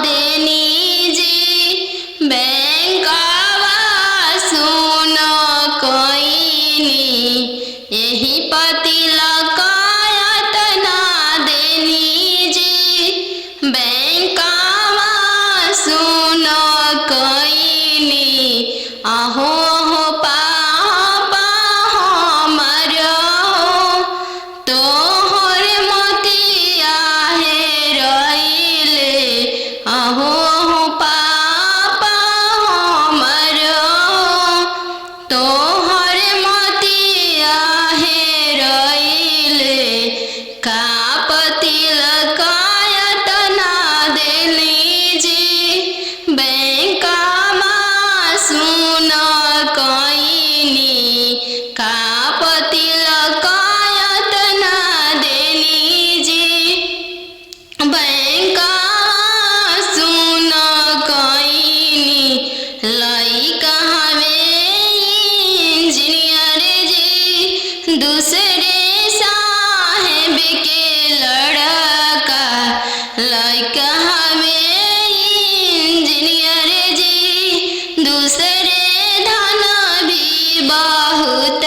देनी जी। बैंकवा सुन कोइनी यही तिलक तना देनी जी। बैंकवा सुन कोइनी आहो हो पापा हमर हो। तोहर मोतिया हेरइले आहो हो पापा हमर हो। तोहर मोतिया हेरइले काप तिलक तना देली जी। बैंकवा सुन कोइनी काप तिलक तना देली जी। बैंकवा सुन कोइनी लइका हवे इंजीनियर जी। दूसरे साहेब के लड़का लइका हवे इंजीनियर जी। दूसरे धन भी बहुत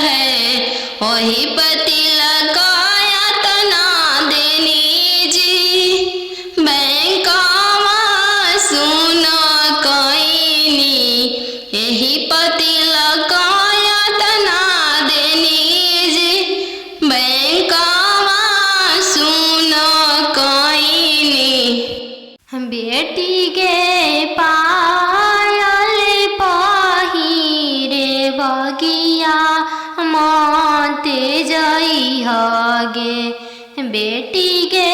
है वही तिलक तना देनी जी। बैंकवा सुन कोइनी यही तिलक तना देनी जी। बैंकवा सुन कोइनी बेटी के पायल पहिरे बगिया माते जई हगे। बेटी के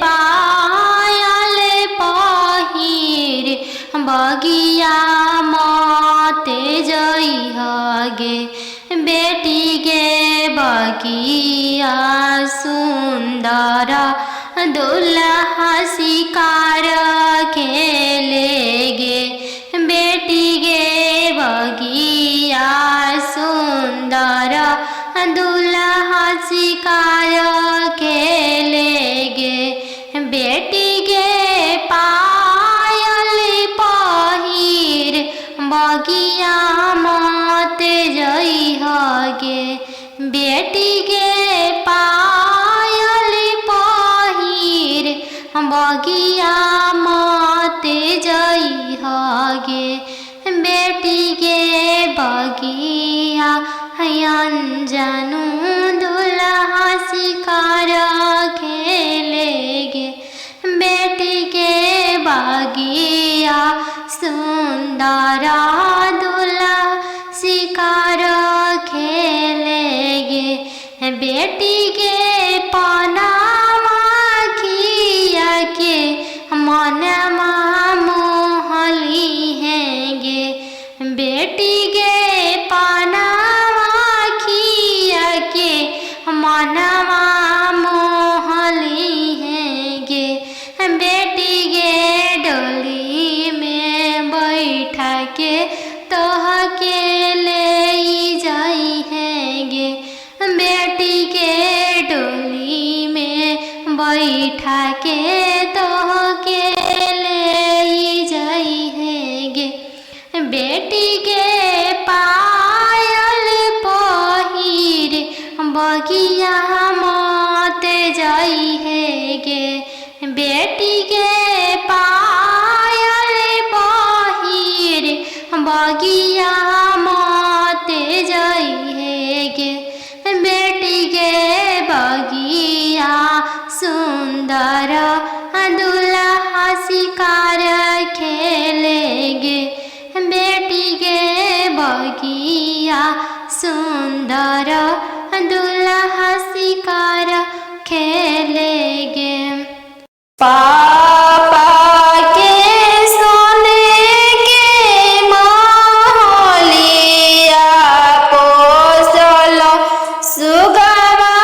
पायल पहिरे बगिया माते जई हगे। बेटी के बगिया सुंदर दुल्हा शिकार खेलेगे। बेटी के बगिया सुंदर दुल्हा शिकार खेलेगे। बेटी के पायल पहिर बगिया मत जई हगे। बेटी के पायल पहिर बगिया मत जई हगे। बेटी के बगिया अनजानू दुल्हा शिकार खेलेगे। बेटी के बगिया सुंदर दुल्हा शिकार खेलेगे। बेटी के पनामा खिया के मनमा मोहली हैगे। बेटी के पनामा खिया के मनमा मोहली हैगे। बेटी के डोली में बैठा के तोह के ले जाई हैगे। बेटी के डोली में बैठा के तोह के ले जाई हैगे। बेटी के पायल पहिर बगिया मत जाई हैगे। बेटी के पायल पहिर बगिया मत जाई हैगे। बेटी के बगिया सुंदर दुल्हा शिकार खेलेगे। बेटी के बगिया सुंदर दुल्हा शिकार खेलेगे। पापा के सोने के महलिया पोसल सुगवा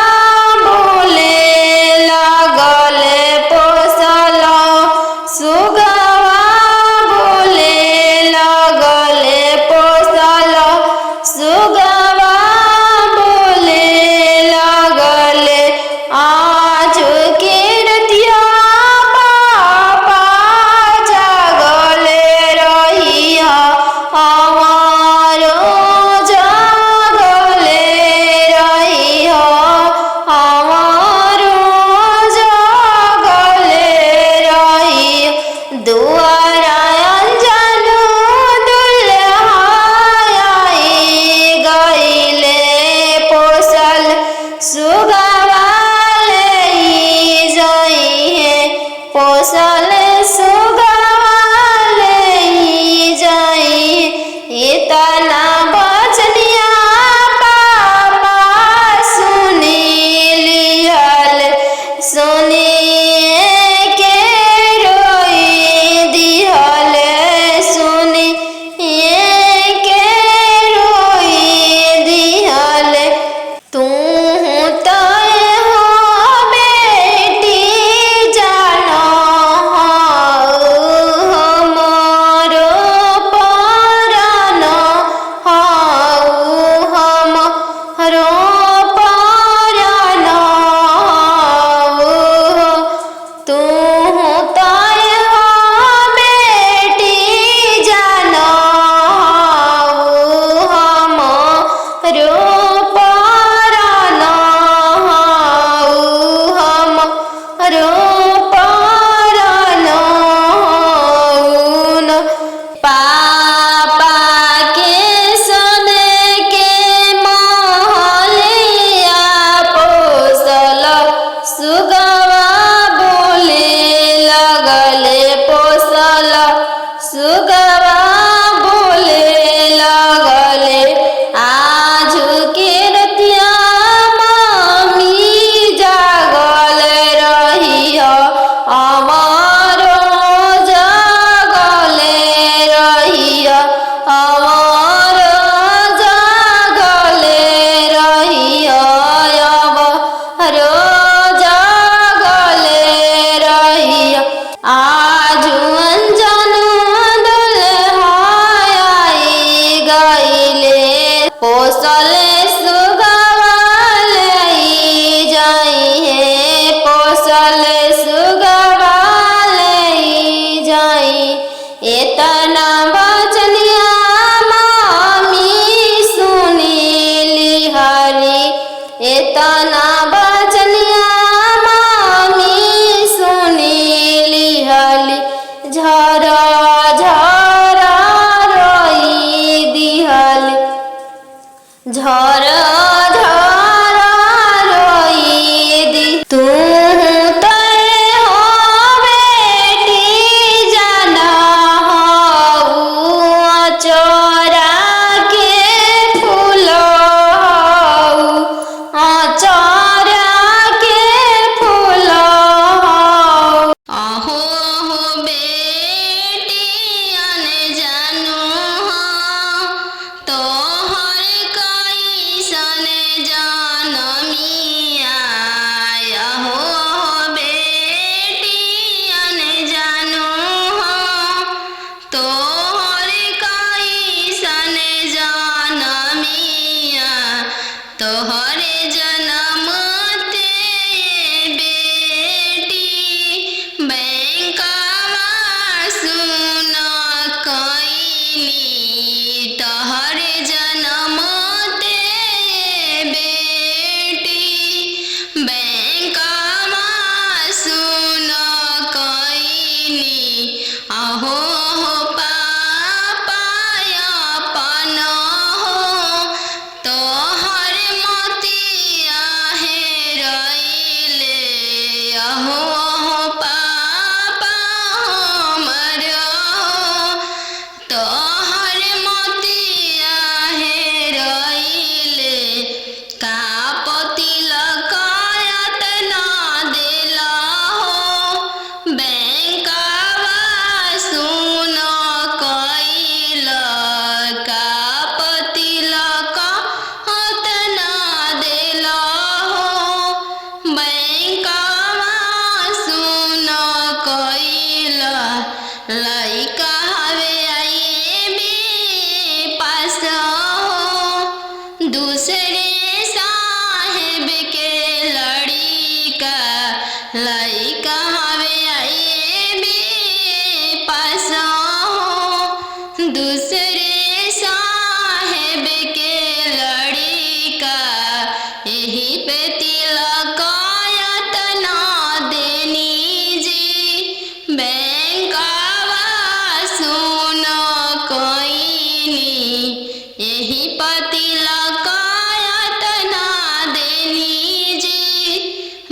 रही। एतना बचनिया मामी सुनी लिहली, झरा झरा रोई दिहली, झरा झरा रोई दी। तू तय हो बेटी जाना हऊ चोरा के फूल हऊ, चोरा के फूल हऊ। अहो हो बेटियन जानू हो तोहर कैसन जनमिया। अहो हो बेटियन जानू हो तोहर कैसन जनमिया। तोहरे जनम ते बेटी बैंकवा सुन कईनी। तोहरे जनम ते बेटी बैंकवा सुन कईनी। अहो हो पापा अपन हो तोहर मोतिया हेरैले। अहो हो पापा हमर हो तोहर मोतिया हेरैले। का तिलक एतना देला हो बैंकवा सुन कईल। का तिलक एतना देला हो बैंकवा सुन कईल। लइका हवे आईबी पास हो दूसरे साहेब के लड़िका। लइका हवे आईबी पास हो दूसरे साहेब के लड़िका। यही पे तिलक एतना देनी जी बैंकवा सुन कईनी। यही पे तिलक एतना देनी जी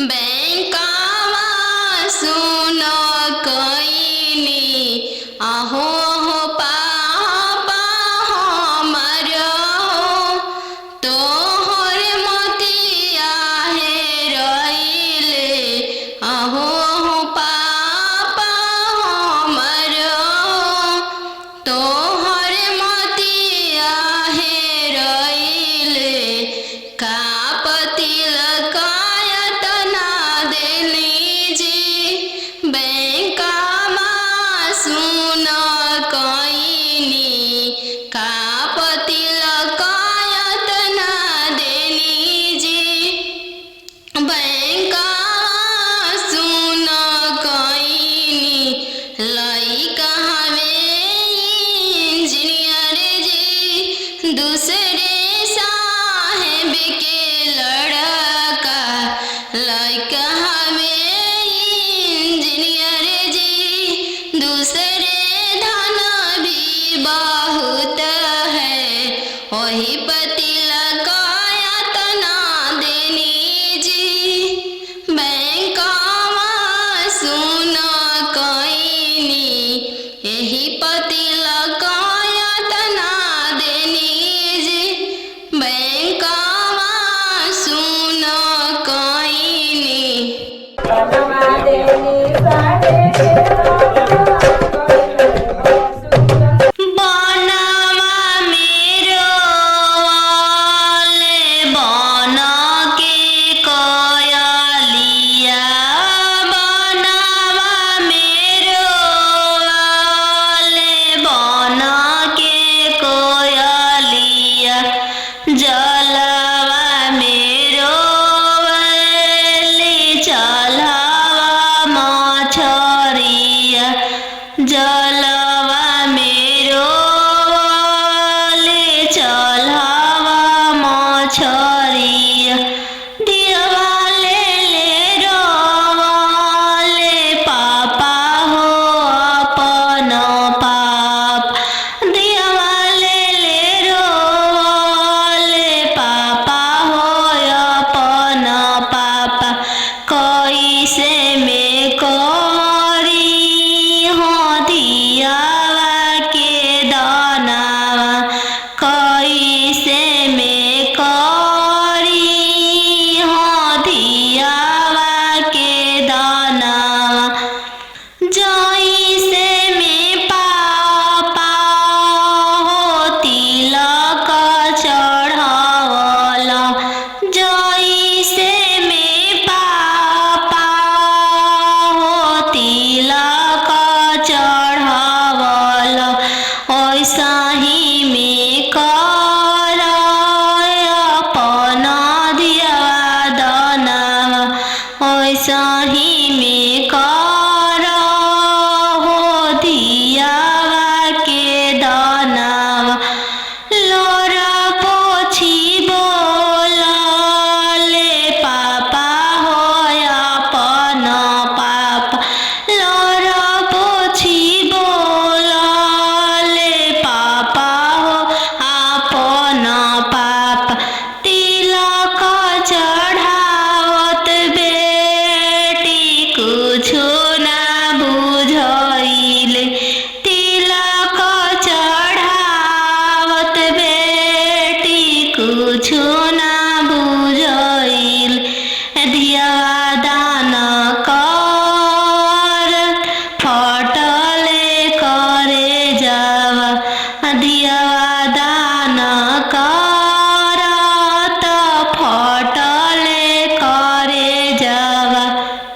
बैंकवा सुन कईनी। अहो हो पापा हमर हो तोहर मोतिया हेरैले। अहो हो पापा हमर हो तोहर मोतिया हेरैले। का तिलक एतना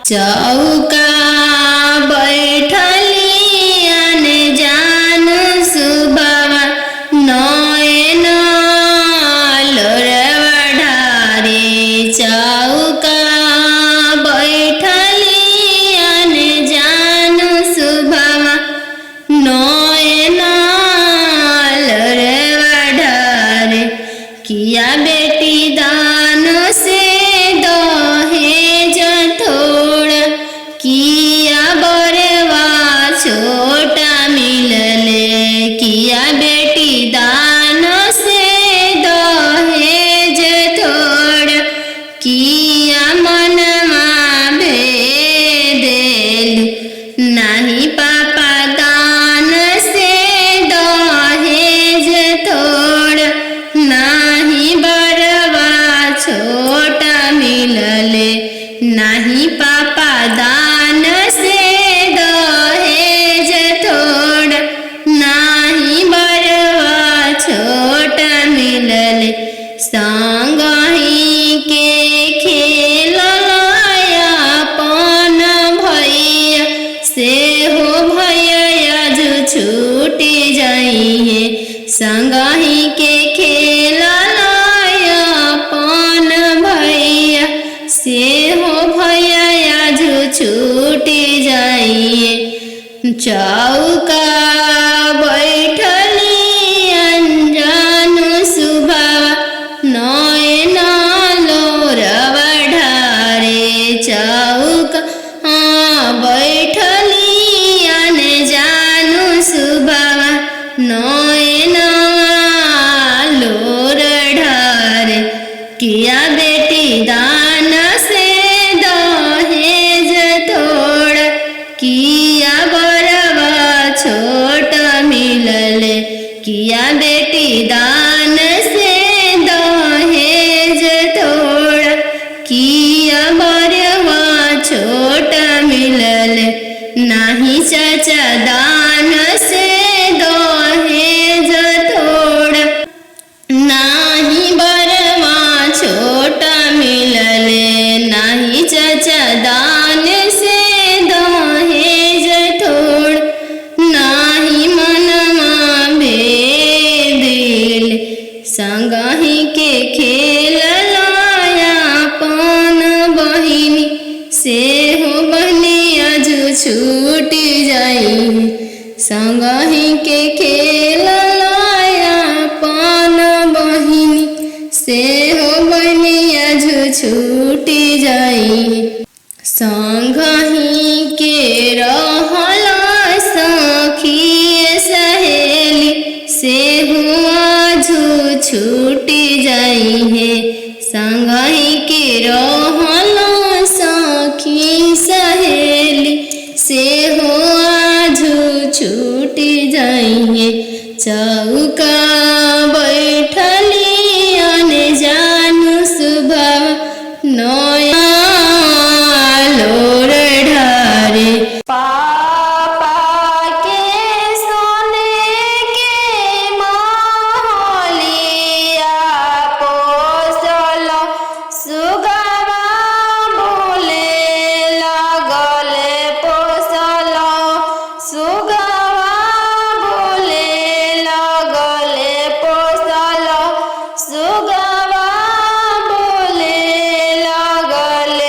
चौका बैठली अनजान सुबवा नयन लोरवा ढारे चौका बैठली अनजान सुबवा नयन लोरवा ढारे किया बेटी दान से दहेज थोड़ा किया बरवा छोटा मिलले किया बेटी दान से दहेज थोड़ा किया मनमा भेदेलु नाही पापा दान से दहेज थोड़ा नाही बरवा छोटा मिलले नाही पापा दान से दहेज थोड़ा नाही बरवा छोटा मिलले संगही के खेलया अपन भैया से हो भैया जो छूटी जाइए संगही के खेलया अपन भैया से हो भैया जो छूटी जाइए चौका बैठली अनजान सुबवा नयन लोरवा ढारे चौका बैठली अनजान सुबवा नयन लोर ढारे किया बेटी दान से दहेज थोड़ा किया बरवा छोटा मिलले किया बेटी दान से दहेज थोड़ा किया बरवा छोटा मिलले नाही चाचा दान से दहेज थोड़ा नाही बरवा छोटा मिलले नाही चाचा दान से दहेज थोड़ा नाही मनमा भेदिल संगही के खेलया अपन बहिनी से हो बहनिया जो छूटी जाई संगही के खेलया अपन बहिनी से हो बहनिया जो छूटी जाई संगही के रहला सखी सहेली से हुआ जो छूटी जाई है संगही के रहला सखी सहेली से हुआ जो छूटी जाई है चौका बैठली अनजान सुबह नया लोर ढारे पापा के सोने के महलिया पोसल सुगवा बोले लगले पोसल सुगवा बोले लगले पोसल सुगवा बोले लगले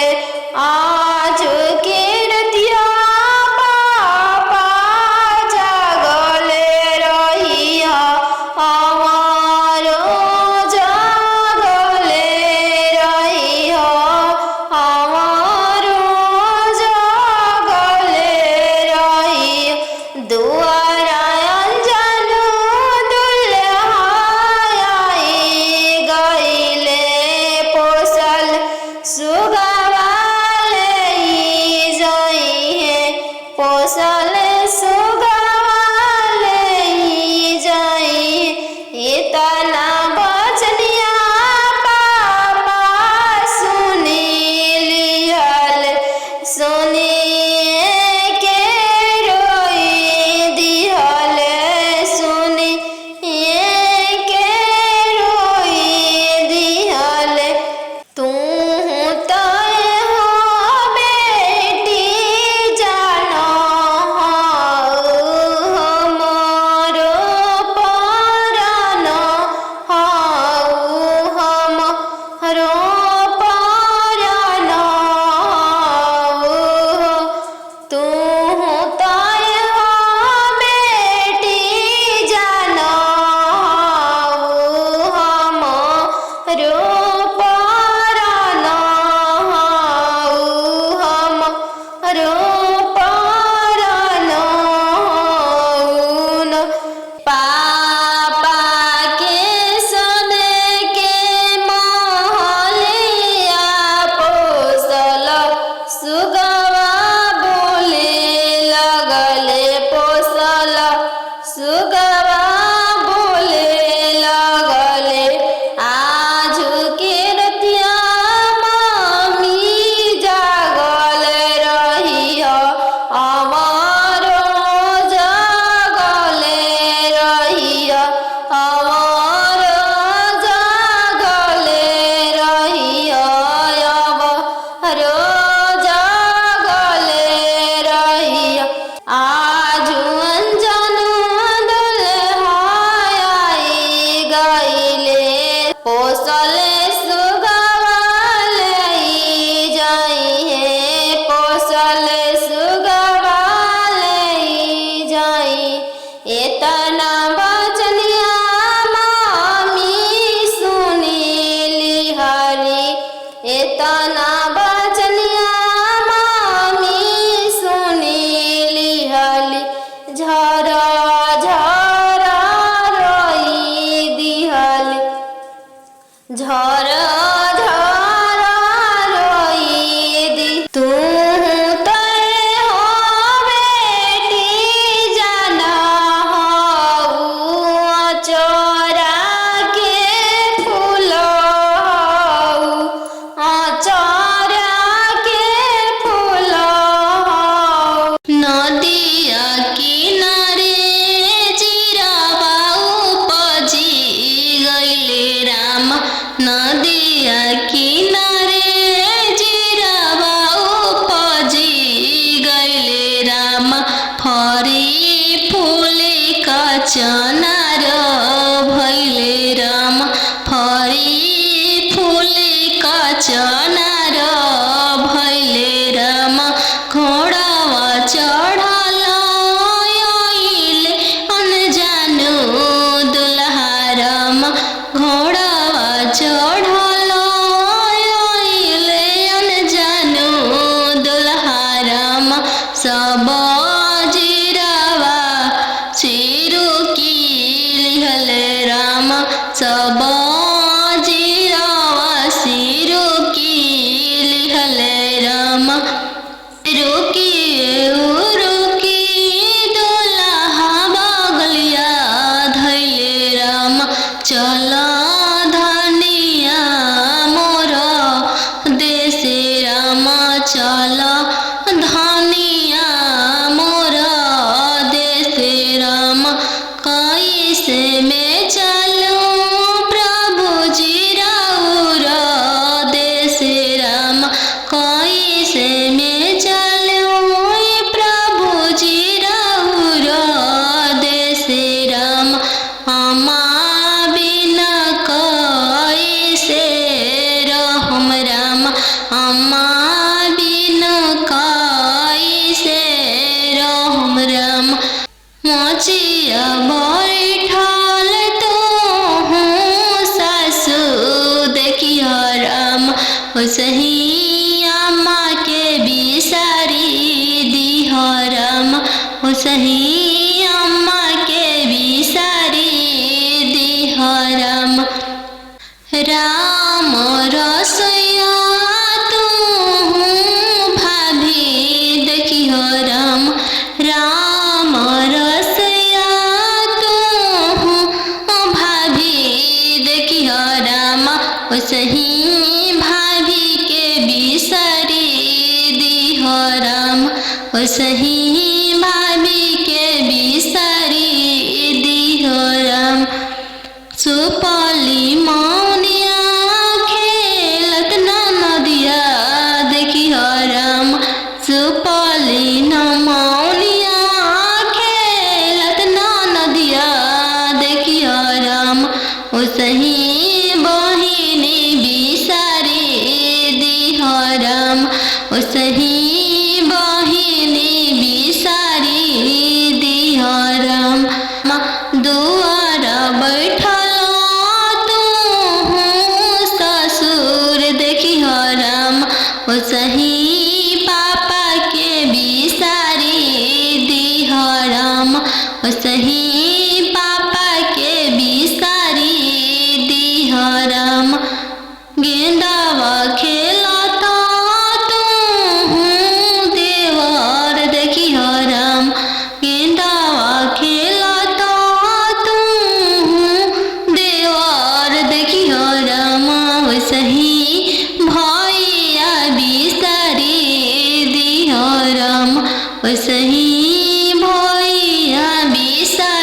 एतना बचनिया मामी सुनी लिहली झरा झरा रोई दिहली झरा झरा रोई दी तू नदिया किनारे जीरावा उपजी गइले राम फरी फूले का चनार भइले राम फरी फूले का चनार भइले राम घोड़ावा चढ़ल आइले अनजानु दुल्हा राम घोड़ावा चढ़ल आइले अनजानु दुल्हा राम सब जीरावा सिरु की लिहले राम सब जीरावा सिरु की लिहले राम रुकी रुकी दुल्हा बगलिया धैले राम चल धनिया मोर देशे राम चल धनिया मोर देशे राम कैसे में चलूं प्रभु जी राउर देशे राम कैसे में चलूं प्रभु जी राउर देशे राम अम्मा बिना कैसे रहम राम अम्मा बिना कैसे रहम राम मोचिया बैठल तो हूँ सासु देखियो राम ओसही अम्मा के बिसारी दिह राम ओसही अम्मा के बिसारी दिह राम राम रसोइया तू भाभी देखियो राम राम रसोइया तू भाभी देखियो राम ओसही भाभी के बिसारी दिह राम ओसही भाभी के बिसारी दिह राम सुपली मौनिया खेलत नदिया देखियो राम सुपली मौनिया खेलत नदिया देखियो राम ओसही बहिनी बिसारी दिह राम ओसही बहिनी बिसारी दिह राम दुआर बैठल तू ससुर देखियो राम ओसही पापा के बिसारी दिह राम ओसही पापा के बिसारी दिह राम गेंदावा खेलता तू देवर देखियो राम गेंदावा खेलता तू देवर देखियो राम ओसही भैया बिसारी दिह राम ओसही भैया बिसारी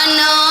न